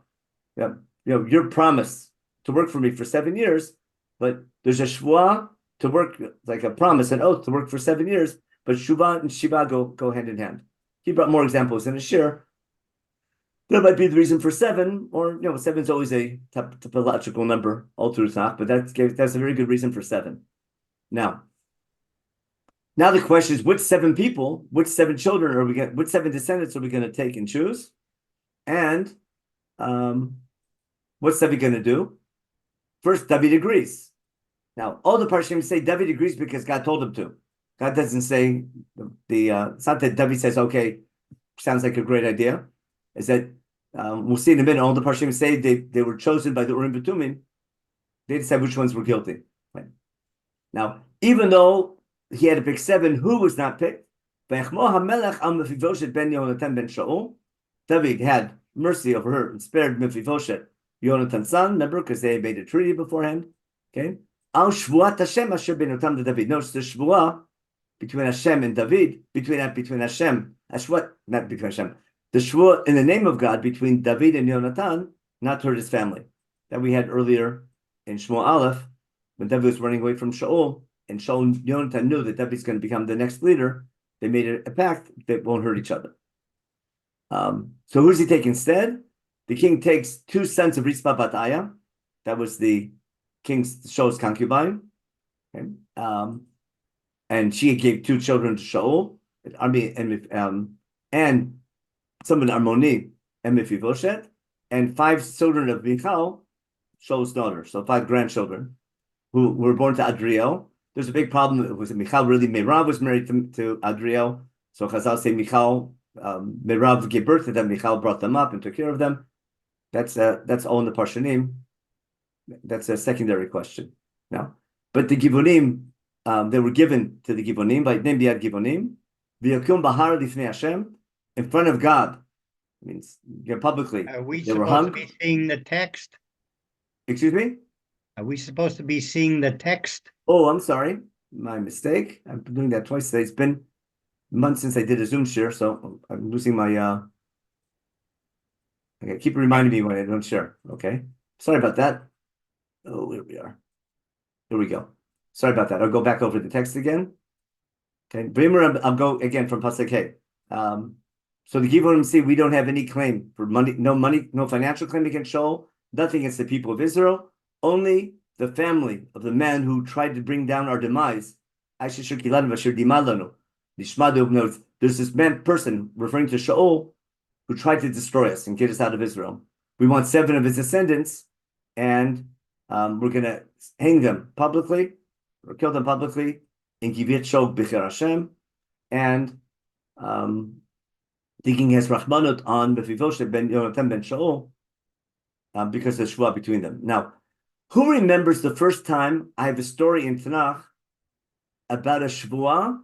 your promise to work for me for 7 years. But there's a Shavuah to work, like a promise, an oath to work for 7 years. But Shuvah and Shiva go hand in hand. He brought more examples in a shir. That might be the reason for 7, or 7 is always a topological number all through Tanakh, but that's a very good reason for 7. Now the question is, which 7 people, which 7 children are we going? Which 7 descendants are we going to take and choose? And what's David going to do? First, David agrees. Now, all the Parshim say David agrees because God told him to. God doesn't say it's not that David says, okay, sounds like a great idea. Is that we'll see in a minute. All the Parshim say they were chosen by the Urim B'Tumim. They decide which ones were guilty. Right. Now, even though he had to pick 7, who was not picked? David had mercy over her and spared Mephibosheth, Yonathan's son. Remember, because they made a treaty beforehand. Okay. Al Shvuat Hashem Asher Benotam to David. Notice the Shvuah between Hashem and David, between Hashem, not between Hashem. The Shvuah in the name of God between David and Yonatan, not toward his family. That we had earlier in Shmuel Aleph, when David was running away from Shaul, and Shaul and Yonatan knew that David's going to become the next leader. They made a pact that won't hurt each other. So who does he take instead? The king takes 2 sons of Rizpah bat Aya. That was the king's Shaul's concubine. Okay. And she gave 2 children to Shaul, and some of Armoni and Mephibosheth, and 5 children of Michal, Shaul's daughter. So 5 grandchildren who were born to Adriel. There's a big problem. Was it Michal really? Merav was married to Adriel. So Chazal say Michal, Merav gave birth to them. Michal brought them up and took care of them. That's all in the Parshanim. That's a secondary question. Now, but the Givonim, they were given to the Givonim by name Biad Givonim. V'yakum bahar lifnei Hashem, in front of God. It means publicly. Are we They were supposed to hung. be seeing the text? Excuse me? Are we supposed to be seeing the text? Oh, I'm sorry. My mistake. I've been doing that twice today. It's been months since I did a Zoom share, so I'm losing my okay, keep reminding me when I don't share. Okay. Sorry about that. Oh, here we are. Here we go. Sorry about that. I'll go back over the text again. Okay. I'll go again from Pasuk Hey. So the Givonim see we don't have any claim for money, no financial claim against Shaul, nothing against the people of Israel, only the family of the man who tried to bring down our demise. There's this person referring to Shaul who tried to destroy us and get us out of Israel. We want 7 of his descendants, and We're gonna hang them publicly, or kill them publicly in Kivyat Shol B'chir Hashem, and the king has Rahmanut on Mephibosheth ben Yonatan ben Shaul, because there's shvuah between them. Now, who remembers the first time I have a story in Tanakh about a shvuah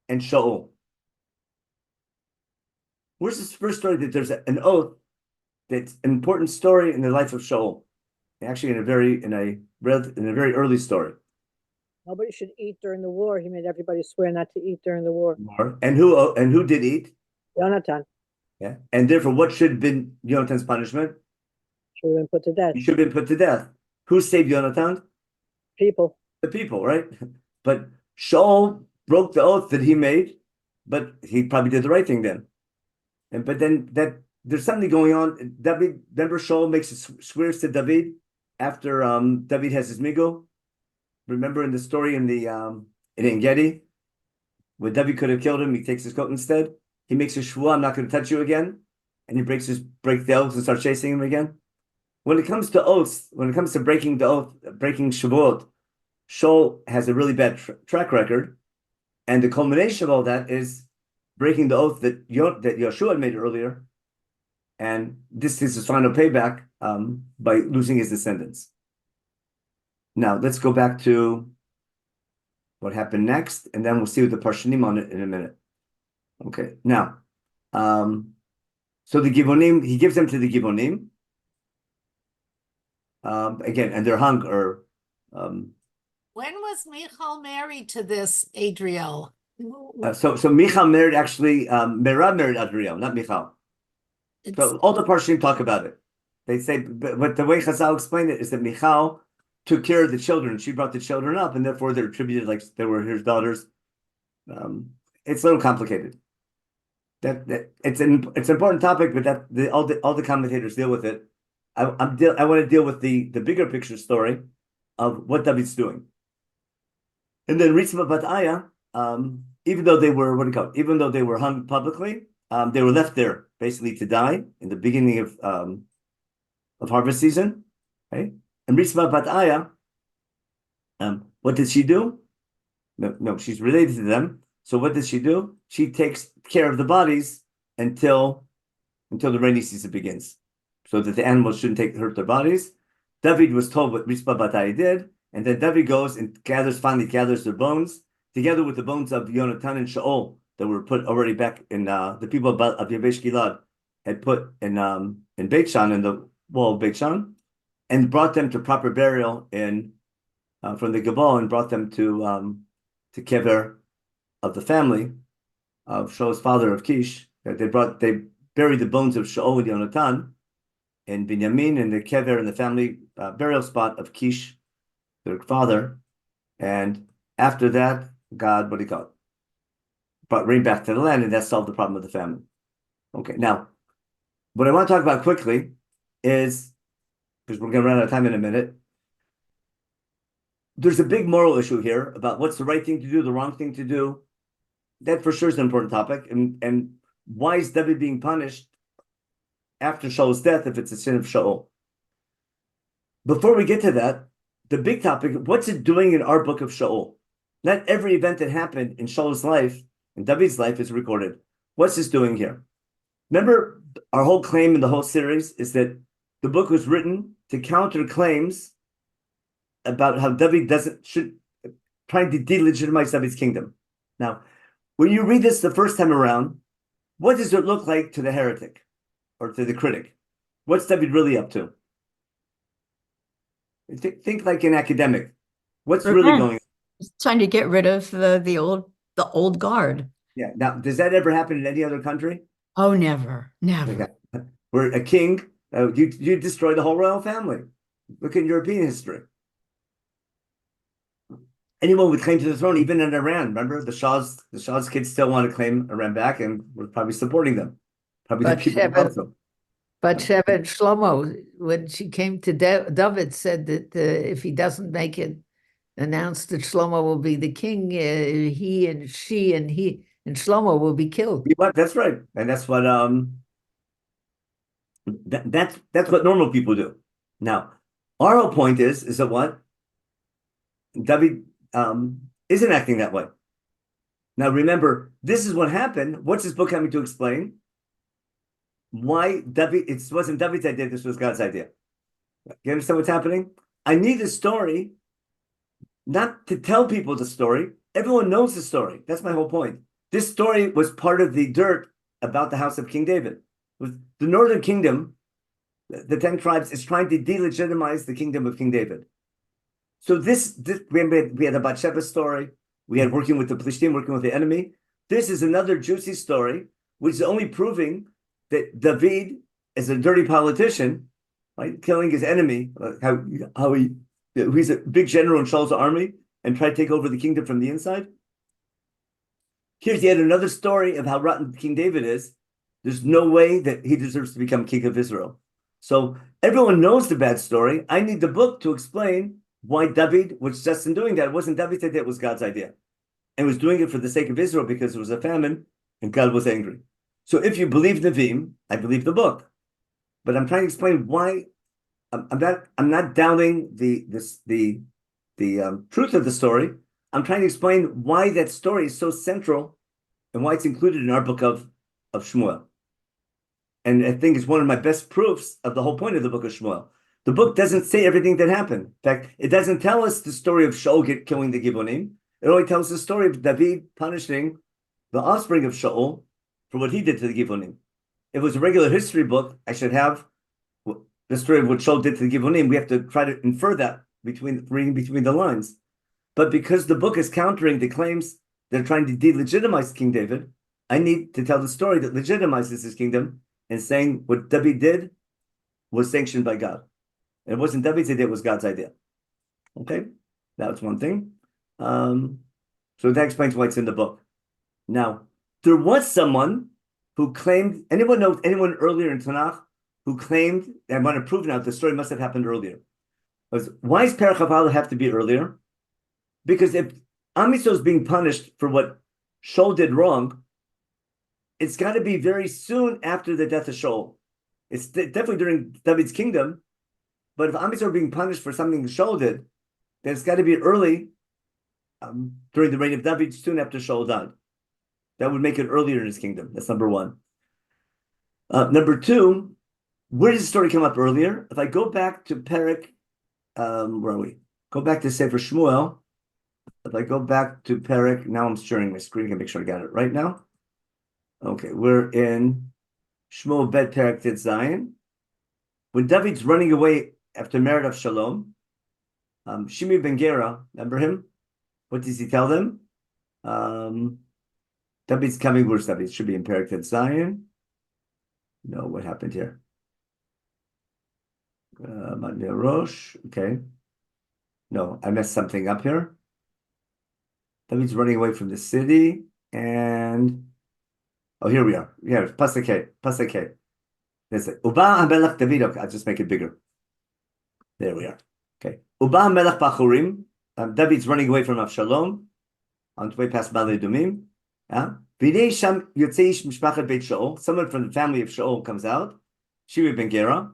and Shaul? Where's this first story that there's an oath that's an important story in the life of Shaul? Actually, in a very early story. Nobody should eat during the war. He made everybody swear not to eat during the war. And who did eat? Jonathan Yeah. And therefore, what should have been Yonatan's punishment? should have been put to death. He should have been put to death. Who saved Yonatan? People. The people, right? But Shaul broke the oath that he made, but he probably did the right thing then. But then there's something going on. David, remember Shaul makes swears to David after David has his migo. Remember in the story in En Gedi, where David could have killed him, he takes his coat instead. He makes a shvuah, I'm not going to touch you again, and he breaks the oath and starts chasing him again. When it comes to oaths, when it comes to breaking the oath, breaking shavuot, Shaul has a really bad track record, and the culmination of all that is breaking the oath that Yeshua made earlier, and this is his final payback by losing his descendants. Now let's go back to what happened next, and then we'll see what the Parshanim on it in a minute. Okay, now, so the Givonim, he gives them to the Givonim. Again, and they're hung or. When was Michal married to this Adriel? So Michal married actually, Merab married Adriel, not Michal. So all the Parshanim talk about it. They say, but the way Chazal explained it is that Michal took care of the children. She brought the children up, and therefore they're attributed like they were his daughters. It's a little complicated. It's an important topic, but all the commentators deal with it. I want to deal with the bigger picture story of what David's doing. And then Ritzma Bat Aya, even though they were hung publicly, they were left there basically to die in the beginning of harvest season. Okay? And Ritzma Bat Aya, what did she do? No, she's related to them. So what does she do? She takes care of the bodies until the rainy season begins, so that the animals shouldn't hurt their bodies. David was told what Ritzma Bat Aya did, and then David goes and finally gathers their bones together with the bones of Yonatan and Shaul that were put already back in the people of Yabesh Gilad had put in Beit Shan, in the wall of Beit Shan, and brought them to proper burial from the Gebal, and brought them to Kever of the family of Shaul's father of Kish. They buried the bones of Shaul and Yonatan in Binyamin, in the Kever, in the family burial spot of Kish, their father. And after that, God, brought rain back to the land, and that solved the problem of the famine. Okay, now, what I want to talk about quickly is, because we're going to run out of time in a minute, there's a big moral issue here about what's the right thing to do, the wrong thing to do. That for sure is an important topic. And why is David being punished after Shaul's death if it's a sin of Shaul? Before we get to that, the big topic, what's it doing in our book of Shaul? Not every event that happened in Shaul's life, in David's life, is recorded. What's this doing here? Remember, our whole claim in the whole series is that the book was written to counter claims about how David trying to delegitimize David's kingdom. Now, when you read this the first time around, what does it look like to the heretic or to the critic? What's David really up to? Think like an academic. What's really going on? He's trying to get rid of the old guard. Yeah. Now, does that ever happen in any other country? Oh, never. Okay. Where a king, you destroy the whole royal family. Look at European history. Anyone with claim to the throne, even in Iran, remember the Shah's kids still want to claim Iran back, and we're probably supporting them. Probably the people who help them. But Shevet Shlomo, when she came to David, said that if he doesn't make it announced that Shlomo will be the king, he and Shlomo will be killed. That's right, and that's what that's what normal people do. Now, Our whole point is that what? David isn't acting that way. Now remember, this is what happened. What's this book coming to explain? Why David, it wasn't David's idea, this was God's idea. You understand what's happening? I need a story, not to tell people the story. Everyone knows the story. That's my whole point. This story was part of the dirt about the house of King David. The northern kingdom, the 10 tribes, is trying to delegitimize the kingdom of King David. So this we had a Bathsheba story. We had working with the Plishtim, working with the enemy. This is another juicy story, which is only proving that David is a dirty politician, right? Killing his enemy, he's a big general in Shaul's army and tried to take over the kingdom from the inside. Here's yet another story of how rotten King David is. There's no way that he deserves to become king of Israel. So everyone knows the bad story. I need the book to explain why David was just in doing that. It wasn't David's idea, it was God's idea. And was doing it for the sake of Israel because there was a famine and God was angry. So if you believe Nevi'im, I believe the book. But I'm trying to explain why I'm not doubting the truth of the story. I'm trying to explain why that story is so central and why it's included in our book of Shmuel. And I think it's one of my best proofs of the whole point of the book of Shmuel. The book doesn't say everything that happened. In fact, it doesn't tell us the story of Shaul killing the Gibeonim. It only tells the story of David punishing the offspring of Shaul for what he did to the Gibeonim. If it was a regular history book, I should have the story of what Shaul did to the Gibeonim. We have to try to infer that reading between the lines. But because the book is countering the claims that are trying to delegitimize King David, I need to tell the story that legitimizes his kingdom and saying what David did was sanctioned by God. And it wasn't David's idea, it was God's idea. Okay, that's one thing. So that explains why it's in the book. Now, there was someone who claimed, anyone earlier in Tanakh who claimed, and I want to prove now the story must have happened earlier. Why does Perach Haval have to be earlier? Because if Am Yisrael is being punished for what Shaul did wrong, it's got to be very soon after the death of Shaul. It's definitely during David's kingdom, but if Am Yisrael are being punished for something Shaul did, then it's got to be early during the reign of David, soon after Shaul died. That would make it earlier in his kingdom. That's number one. Number two, where does the story come up earlier? If I go back to Perek, where are we? Go back to Sefer Shmuel. If I go back to Perek, now I'm sharing my screen to make sure I got it right now. Okay, we're in Shmuel Bet Perek Tet Zion. When David's running away after Merit of Shalom, Shimi ben Gera, remember him? What does he tell them? David's coming. Where's David? It should be in Perek Tet Zion. No, what happened here? Matnei Rosh. Okay. No, I messed something up here. David's running away from the city, and here we are. Yeah, Pasuk K. That's it. Uba HaMelech David. Okay, I'll just make it bigger. There we are. Okay. Uba HaMelech Bachurim. David's running away from Avshalom on the way past Bale Dumim. V'nei sham yotzei ish mishpachat Beit Shaul. Someone from the family of Shaul comes out. Shimi ben Gera,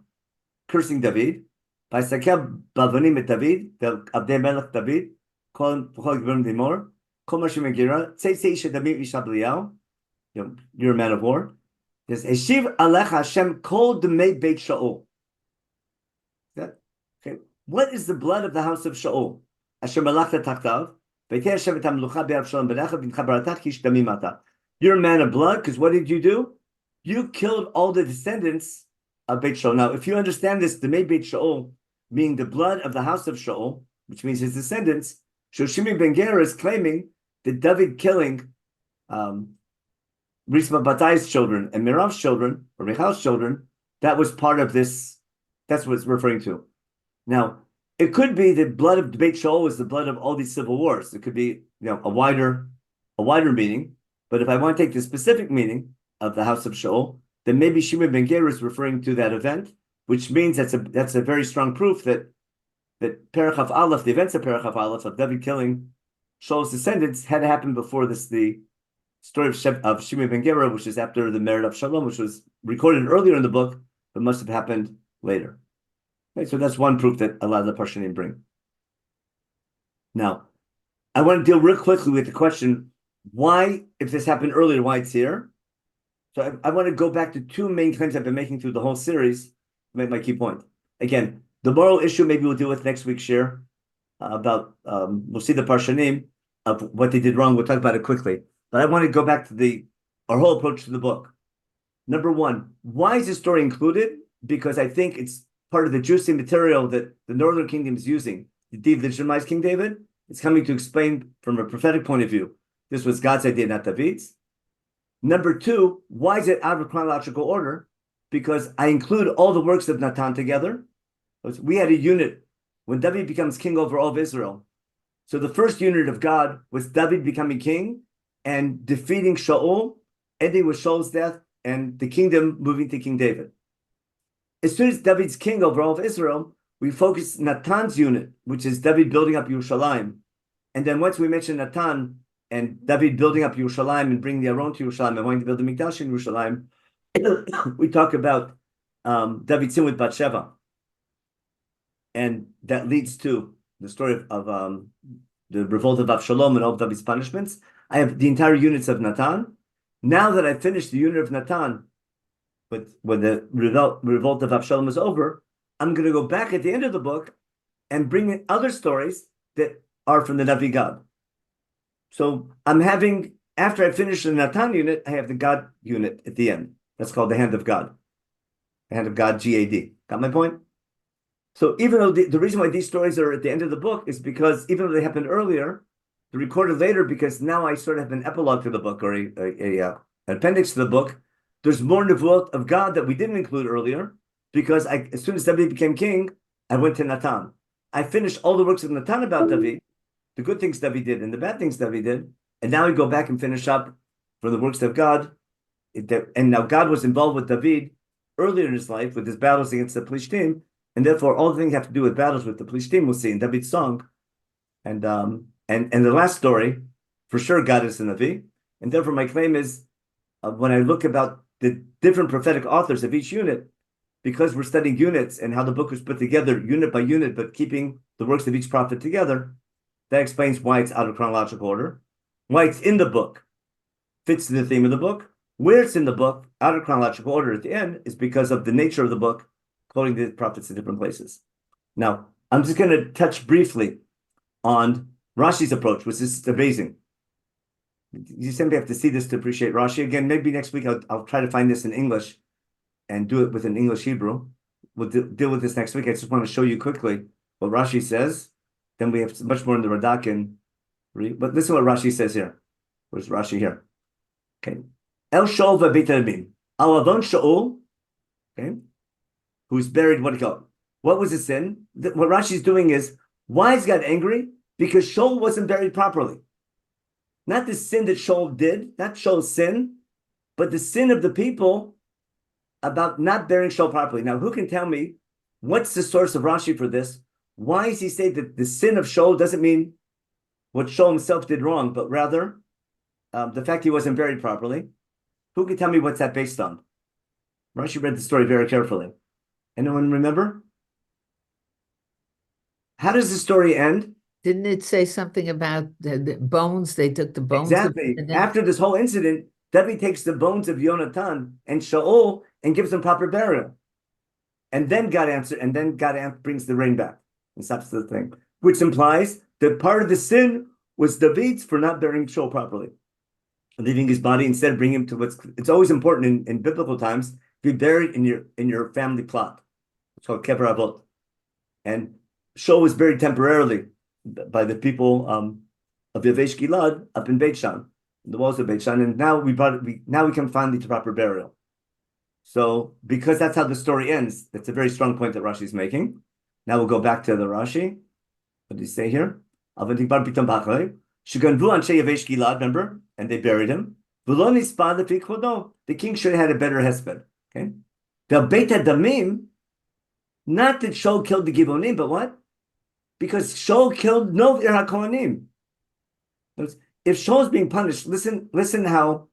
cursing David. V'asakel bavonim et David, Abdei Melech David. Kol Gibrim Dimor. Kol Mashim ben Gera. Tzei ish David Isha B'liyahu. You're a man of war. There's Eshiv Alecha Hashem Kol Demei Beit Shaul. Okay. What is the blood of the house of Shaul? Asher Malachta Taktav. You're a man of blood because what did you do? You killed all the descendants of Beit Shaul. Now, if you understand this, the Beit Shaul, meaning the blood of the house of Shaul, which means his descendants, Shoshimi ben Gera is claiming that David killing Risma Batai's children and Mirav's children, or Michal's children, that was part of this. That's what it's referring to. Now, it could be the blood of Beit Shaul was the blood of all these civil wars. It could be, a wider meaning. But if I want to take the specific meaning of the house of Shaul, then maybe Shimon ben Gera is referring to that event, which means that's a very strong proof that Perach of Aleph, the events of Perach of Aleph of David killing Shaul's descendants, had happened before this. The story of Shimon ben Gera, which is after the Merit of Shalom, which was recorded earlier in the book, but must have happened later. Right, so that's one proof that a lot of the Parshanim bring. Now, I want to deal real quickly with the question, why, if this happened earlier, why it's here? So I want to go back to two main claims I've been making through the whole series to make my key point. Again, the moral issue maybe we'll deal with next week's share about, we'll see the Parshanim of what they did wrong. We'll talk about it quickly. But I want to go back to our whole approach to the book. Number one, why is this story included? Because I think it's part of the juicy material that the Northern Kingdom is using to delegitimize King David. It's coming to explain from a prophetic point of view. This was God's idea, not David's. Number two, why is it out of chronological order? Because I include all the works of Natan together. We had a unit when David becomes king over all of Israel. So the first unit of God was David becoming king and defeating Shaul, ending with Shaul's death, and the kingdom moving to King David. As soon as David's king over all of Israel, we focus Natan's unit, which is David building up Yerushalayim. And then once we mention Natan and David building up Yerushalayim and bringing the Aron to Yerushalayim and wanting to build the Mikdash in Yerushalayim, we talk about David's sin with Bathsheba. And that leads to the story of the revolt of Avshalom and all of David's punishments. I have the entire units of Natan. Now that I finished the unit of Natan, but when the revolt of Avshalom is over, I'm going to go back at the end of the book and bring in other stories that are from the Navi God. So I'm having, after I finish the Natan unit, I have the God unit at the end. That's called the Hand of God. The Hand of God, G-A-D. Got my point? So even though the reason why these stories are at the end of the book is because even though they happened earlier, they're recorded later because now I sort of have an epilogue to the book or an appendix to the book. There's more nevuot of God that we didn't include earlier because as soon as David became king, I went to Natan. I finished all the works of Natan about David, the good things David did and the bad things David did, and now we go back and finish up for the works of God. And now God was involved with David earlier in his life with his battles against the Plishtim, and therefore all the things have to do with battles with the Plishtim we'll see in David's song. And the last story, for sure God is the Navi, and therefore my claim is when I look about the different prophetic authors of each unit, because we're studying units and how the book was put together unit by unit, but keeping the works of each prophet together, that explains why it's out of chronological order, why it's in the book, fits the theme of the book. Where it's in the book, out of chronological order at the end, is because of the nature of the book, quoting the prophets in different places. Now, I'm just going to touch briefly on Rashi's approach, which is amazing. You simply have to see this to appreciate Rashi. Again, maybe next week I'll try to find this in English and do it with an English Hebrew. We'll deal with this next week. I just want to show you quickly what Rashi says. Then we have much more in the Radak and read. But listen to what Rashi says here. Where's Rashi here? Okay. El Shaul v'Beit Rabim. Al Avon Shaul, okay, who's buried, what do you call it? What was the sin? What Rashi's doing is, why is God angry? Because Shaul wasn't buried properly. Not the sin that Shaul did, not Shaul's sin, but the sin of the people about not burying Shaul properly. Now, who can tell me what's the source of Rashi for this? Why does he say that the sin of Shaul doesn't mean what Shaul himself did wrong, but rather the fact he wasn't buried properly? Who can tell me what's that based on? Rashi read the story very carefully. Anyone remember? How does the story end? Didn't it say something about the bones? They took the bones. Exactly. After this whole incident, David takes the bones of Yonatan and Shaul and gives them proper burial. And then God brings the rain back and stops the thing, which implies that part of the sin was David's for not burying Shaul properly, leaving his body instead of bringing him to it's always important in biblical times to be buried in your family plot. It's called Kever Avot. And Shaul was buried temporarily by the people of Yavesh Gilad up in Beit Shan, the walls of Beit Shan, and now we come finally to proper burial. So because that's how the story ends, that's a very strong point that Rashi is making. Now we'll go back to the Rashi. What did he say here? The and they buried him. The king should have had a better husband. Okay. The Beit Damim, not that Shaul killed the Gibonim, but what? Because Shaul killed no HaKohanim. If Shaul is being punished, listen how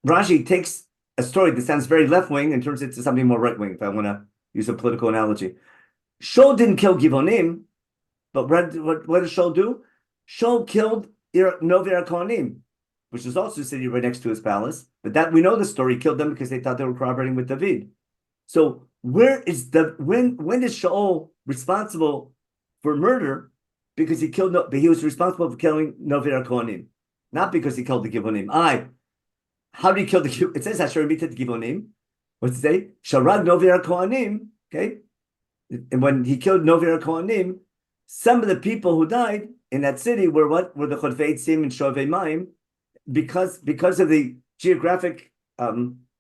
Rashi takes a story that sounds very left-wing and turns it to something more right-wing, if I want to use a political analogy. Shaul didn't kill Givonim, but what did Shaul do? Shaul killed Novi Kohanim, which is also a city right next to his palace. But that we know the story, he killed them because they thought they were cooperating with David. So when is Shaul responsible for murder? Because he was responsible for killing Novi Kohanim, not because he killed the Givonim. How did he kill the Givonim? It says Asher mitet Givonim. What's it say? Sharag Novi Kohanim. Okay, and when he killed Novi Kohanim, some of the people who died in that city were what? Were the Chodvei Tzim and Shovei Mayim, because of the geographic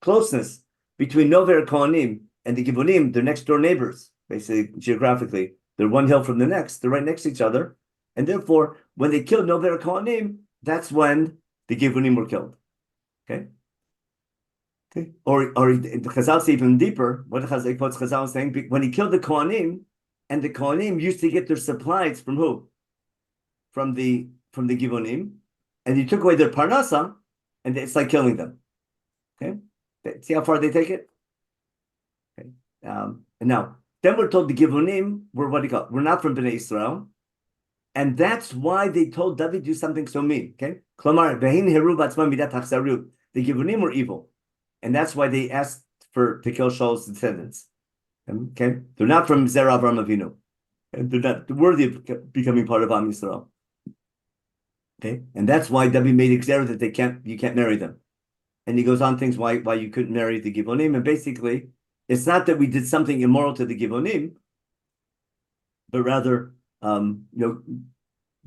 closeness between Novi Kohanim and the Givonim, their next door neighbors, basically geographically. They're one hill from the next. They're right next to each other. And therefore, when they killed Novi Kohanim, that's when the Givonim were killed. Okay? Or the Chazal say even deeper, what Chazal is saying, when he killed the Kohanim, and the Kohanim used to get their supplies from who? From the Givonim. And he took away their Parnasa, and it's like killing them. Okay? See how far they take it? Okay. And now, then we're told the Givonim were we're not from Bnei Israel, and that's why they told David do something so mean. Okay, Klamar vehin heru batzman midat hachsaru. The Givonim were evil, and that's why they asked to kill Shaul's descendants. Okay, they're not from Zerah Avram Avinu, and they're not worthy of becoming part of Am Yisrael. Okay, and that's why David made it clear that you can't marry them, and he goes on things why you couldn't marry the Givonim, and basically. It's not that we did something immoral to the Givonim, but rather,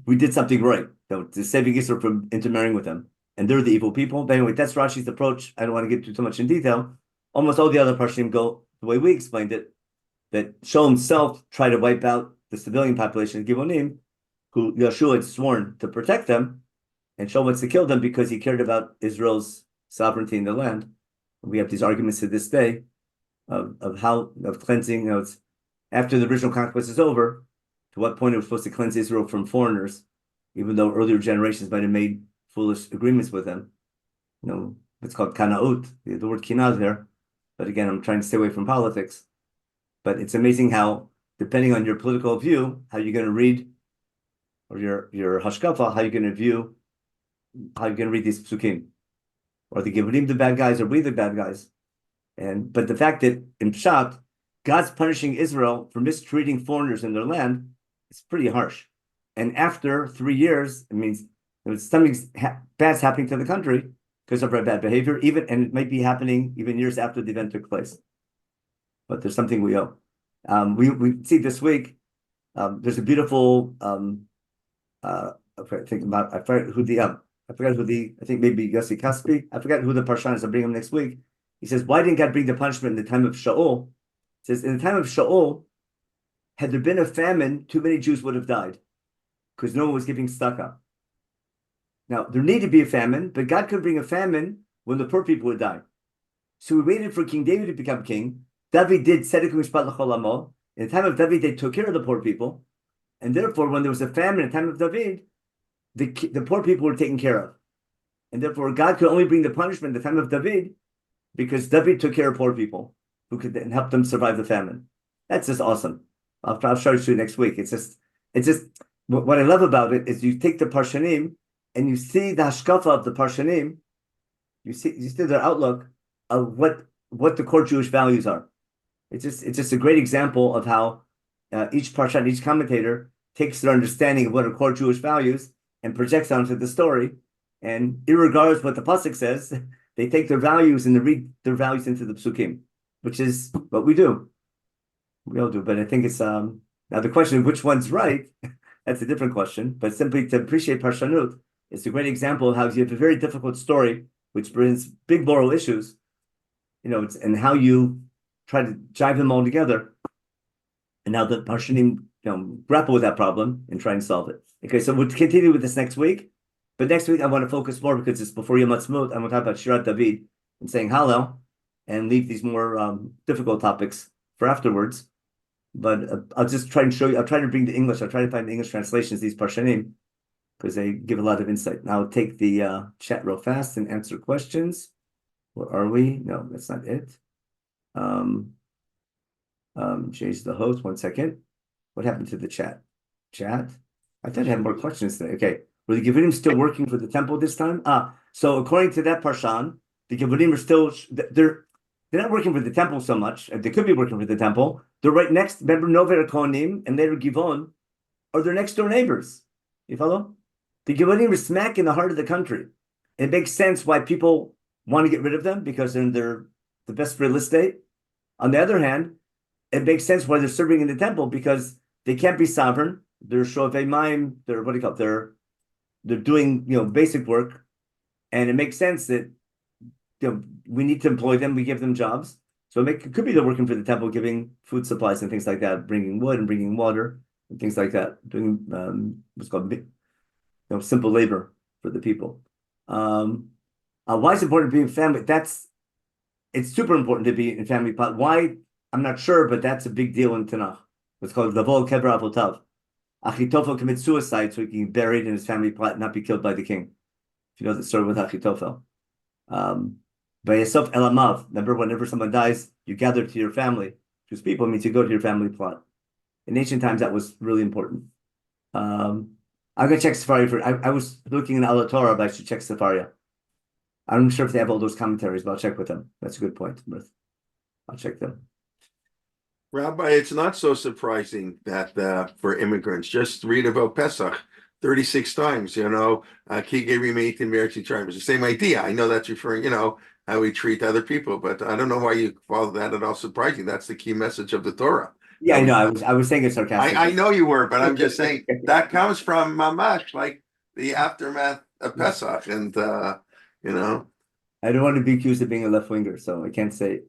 we did something right. To saving Israel from intermarrying with them, and they're the evil people. But anyway, that's Rashi's approach. I don't want to get too much in detail. Almost all the other Parshim go the way we explained it. That Shaul himself tried to wipe out the civilian population of Givonim, who Yeshua had sworn to protect them, and Shaul wants to kill them because he cared about Israel's sovereignty in the land. We have these arguments to this day. Of cleansing, it's after the original conquest is over, to what point it was supposed to cleanse Israel from foreigners, even though earlier generations might have made foolish agreements with them. It's called kanaut. The word kinah is there, but again, I'm trying to stay away from politics. But it's amazing how, depending on your political view, how you're going to read, or your hashkafa, how you're going to read these psukim. Are the Givonim the bad guys, or we the bad guys? But the fact that in Pshat, God's punishing Israel for mistreating foreigners in their land is pretty harsh. And after 3 years, it means something bad's happening to the country because of our bad behavior, and it might be happening even years after the event took place. But there's something we owe. We see this week, there's a beautiful, I forgot who I think maybe Yossi Kaspi, I forgot who the Parshan is, I'll bring him next week. He says, why didn't God bring the punishment in the time of Shaul? He says, in the time of Shaul, had there been a famine, too many Jews would have died because no one was giving tzedakah. Now, there needed to be a famine, but God could bring a famine when the poor people would die. So we waited for King David to become king. David did tzedek u'mishpat l'chol amo. In the time of David, they took care of the poor people. And therefore, when there was a famine in the time of David, the poor people were taken care of. And therefore, God could only bring the punishment in the time of David because David took care of poor people who could then help them survive the famine. That's just awesome. I'll show you next week. It's just what I love about it is you take the Parshanim and you see the hashkafa of the Parshanim. You see their outlook of what the core Jewish values are. It's just a great example of how each Parshan, each commentator takes their understanding of what are core Jewish values and projects onto the story. And irregardless of what the pasuk says, they take their values and they read their values into the psukim, which is what we do. We all do, but I think it's now the question of which one's right. That's a different question. But simply to appreciate Parshanut, it's a great example of how you have a very difficult story which brings big moral issues, and how you try to jive them all together, and how the Parshanim grapple with that problem and try and solve it. Okay, so we'll continue with this next week. But next week, I want to focus more because it's before Yom Ha'atzmaut. I'm going to talk about Shirat David and saying Hallel and leave these more difficult topics for afterwards. But I'll just try and show you. I'll try to bring the English. I'll try to find the English translations of these Parshanim because they give a lot of insight. Now I'll take the chat real fast and answer questions. Where are we? No, that's not it. Change the host. 1 second. What happened to the chat? Chat? I thought I had more questions today. Okay. Were the Gevurim still working for the temple this time? So according to that Parshan, the Gevurim are still, they're not working for the temple so much. They could be working for the temple. They're right next. Remember, Nover Kohanim and later Givon are their next door neighbors. You follow? The Gevurim are smack in the heart of the country. It makes sense why people want to get rid of them because they're the best real estate. On the other hand, it makes sense why they're serving in the temple because they can't be sovereign. They're Shovei Maim. They're what do you call it? They're doing basic work, and it makes sense that we need to employ them. We give them jobs, so it could be they're working for the temple, giving food supplies and things like that, bringing wood and bringing water and things like that, doing what's called simple labor for the people. Why is it important to be in family? It's super important to be in family plot. Why? I'm not sure, but that's a big deal in Tanakh. It's called Lavol Kever Avotav. Achitophel commits suicide so he can be buried in his family plot and not be killed by the king. If you know the story with Achitophel. Vayesof Elamav. Remember, whenever someone dies, you gather to your family. Because people means you go to your family plot. In ancient times, that was really important. I'm going to check Sefaria I was looking in Ala Torah, but I should check Sefaria. I'm sure if they have all those commentaries, but I'll check with them. That's a good point, Ruth. I'll check them. Rabbi, it's not so surprising that for immigrants, just read about Pesach 36 times, Ki Geri Meitim Be'eretz Yisrael. It's the same idea. I know that's referring, how we treat other people, but I don't know why you follow that at all surprising. That's the key message of the Torah. Yeah, I know. I was saying it sarcastically. I know you were, but I'm just saying that comes from Mamash, like the aftermath of Pesach, and I don't want to be accused of being a left winger, so I can't say.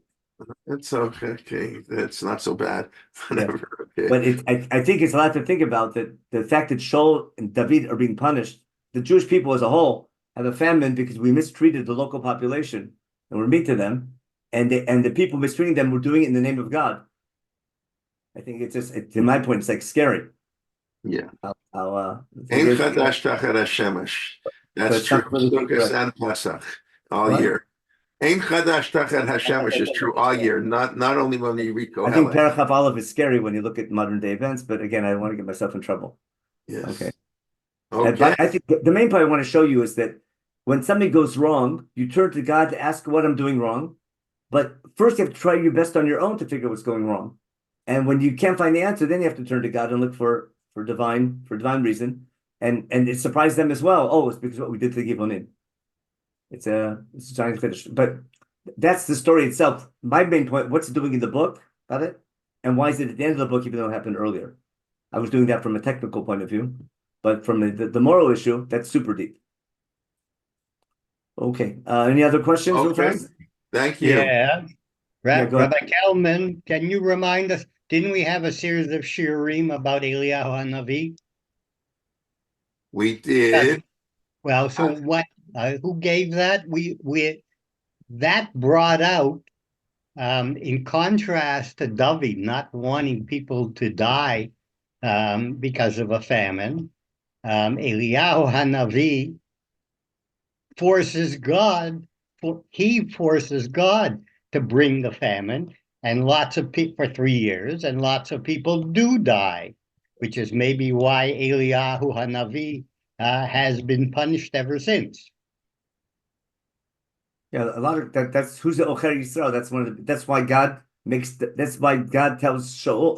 It's okay. It's not so bad. Whatever. Yeah. Okay. But I think it's a lot to think about that the fact that Shaul and David are being punished. The Jewish people as a whole have a famine because we mistreated the local population and we're mean to them, and the people mistreating them were doing it in the name of God. I think it's just, to my point, it's like scary. Yeah. Ein Chadash Tachat HaShemesh. That's true. Sukkot and Pesach all year. Ein Chadash Tachat HaShemesh is true all year, not only when you read Kohelet. I think Perach Aleph is scary when you look at modern day events, but again, I don't want to get myself in trouble. Yes. Okay. Okay. I think the main point I want to show you is that when something goes wrong, you turn to God to ask what I'm doing wrong. But first you have to try your best on your own to figure out what's going wrong. And when you can't find the answer, then you have to turn to God and look for divine reason. And it surprised them as well. Oh, it's because of what we did to the Givonim. It's a giant finish. But that's the story itself. My main point, what's it doing in the book? Got it? And why is it at the end of the book, even though it happened earlier? I was doing that from a technical point of view. But from the moral issue, that's super deep. Okay. Any other questions? Okay. Thank you. Yeah. go Rabbi Kelman, can you remind us, didn't we have a series of shiurim about Eliyahu HaNavi? We did. Well, so what? Who gave that? We that brought out, in contrast to David not wanting people to die because of a famine, Eliyahu HaNavi forces God to bring the famine, and lots of people for 3 years, and lots of people do die, which is maybe why Eliyahu HaNavi has been punished ever since. Yeah, a lot of that's who's the Ocher Yisrael. That's why God that's why God tells Shaul,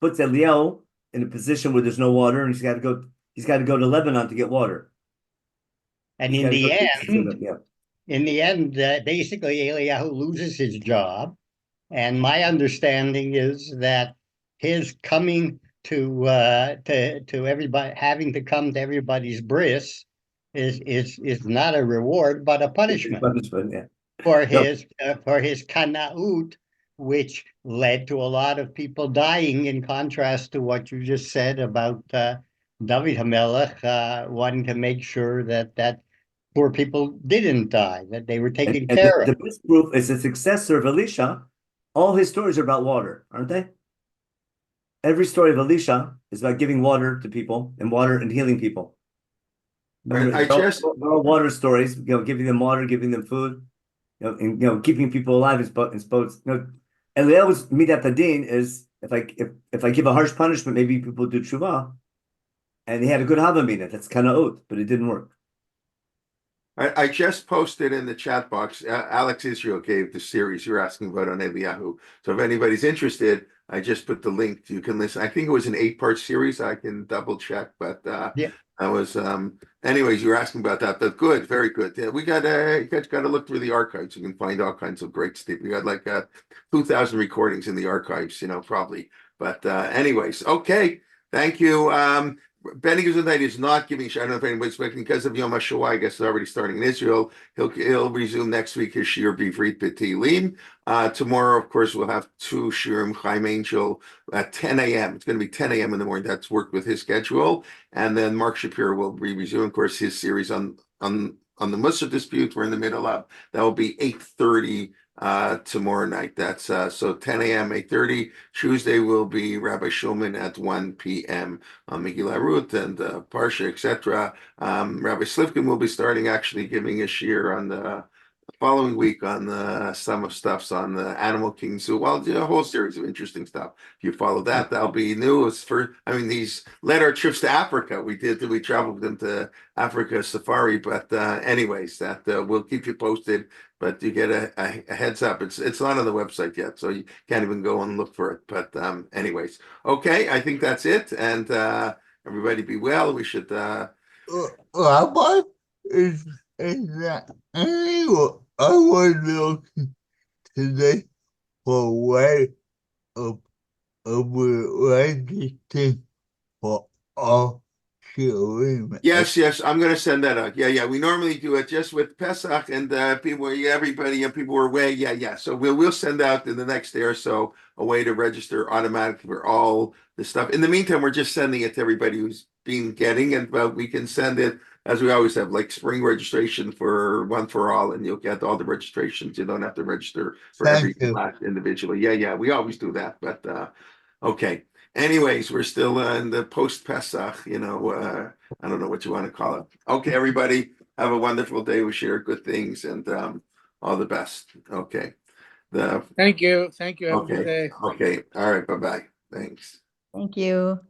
puts Eliyahu in a position where there's no water, and he's got to go to Lebanon to get water. And in the end, basically Eliyahu loses his job. And my understanding is that his coming to everybody, having to come to everybody's bris, is not a reward but a punishment for his kanaut, which led to a lot of people dying. In contrast to what you just said about David HaMelech wanting to make sure that poor people didn't die, that they were taken care of. The best proof is the successor of Elisha. All his stories are about water, aren't they? Every story of Elisha is about giving water to people and healing people. All water stories, giving them water, giving them food, and keeping people alive in boats. Eliyahu's midat hadin is if I give a harsh punishment, maybe people do tshuva. And he had a good Havamina. That's kind of oath, but it didn't work. I just posted in the chat box. Alex Israel gave the series you're asking about on Eliyahu. So if anybody's interested, I just put the link. You can listen. I think it was an 8-part series. I can double check, but Yeah. I was. Anyways, you were asking about that. But good, very good. Yeah, we got. You guys got to look through the archives. You can find all kinds of great stuff. We got like 2,000 recordings in the archives. Probably. But anyways, okay. Thank you. Benny Gesundheit is not giving. I don't know if anybody's expecting because of Yom HaShoah. I guess it's already starting in Israel. He'll resume next week his Shir Bivrit B'Teilim. Tomorrow, of course, we'll have 2 Shirim Chaim Angel at 10 a.m. It's going to be 10 a.m. in the morning. That's worked with his schedule. And then Mark Shapiro will resume, of course, his series on the Musar dispute. We're in the middle of. That will be 8:30 tomorrow night. That's so 10 a.m. 8:30. Tuesday will be Rabbi Shulman at 1 p.m. on Megillah Ruth and Parsha, etc. Rabbi Slivkin will be starting actually giving a shir on the following week on the some of stuffs on the Animal King Zoo. Well, a whole series of interesting stuff. If you follow that, that'll be new. It's these led our trips to Africa. We traveled with them to Africa safari. But anyways, that we'll keep you posted. But you get a heads up. It's not on the website yet, so you can't even go and look for it. But anyways, okay, I think that's it. And everybody be well. We should. Rabbi, is that anyone I was looking today for way of registering for all children? Yes, I'm going to send that out. Yeah. We normally do it just with Pesach and people were away. Yeah. So we'll send out in the next day or so a way to register automatically for all the stuff. In the meantime, we're just sending it to everybody who's been getting it, but we can send it as we always have, like spring registration for one for all, and you'll get all the registrations. You don't have to register for every class individually. Yeah. We always do that, but okay. Anyways, we're still in the post-Pesach, I don't know what you want to call it. Okay, everybody, have a wonderful day. We share good things and all the best. Okay. Thank you. Have a good day. Okay. All right. Bye-bye. Thanks. Thank you.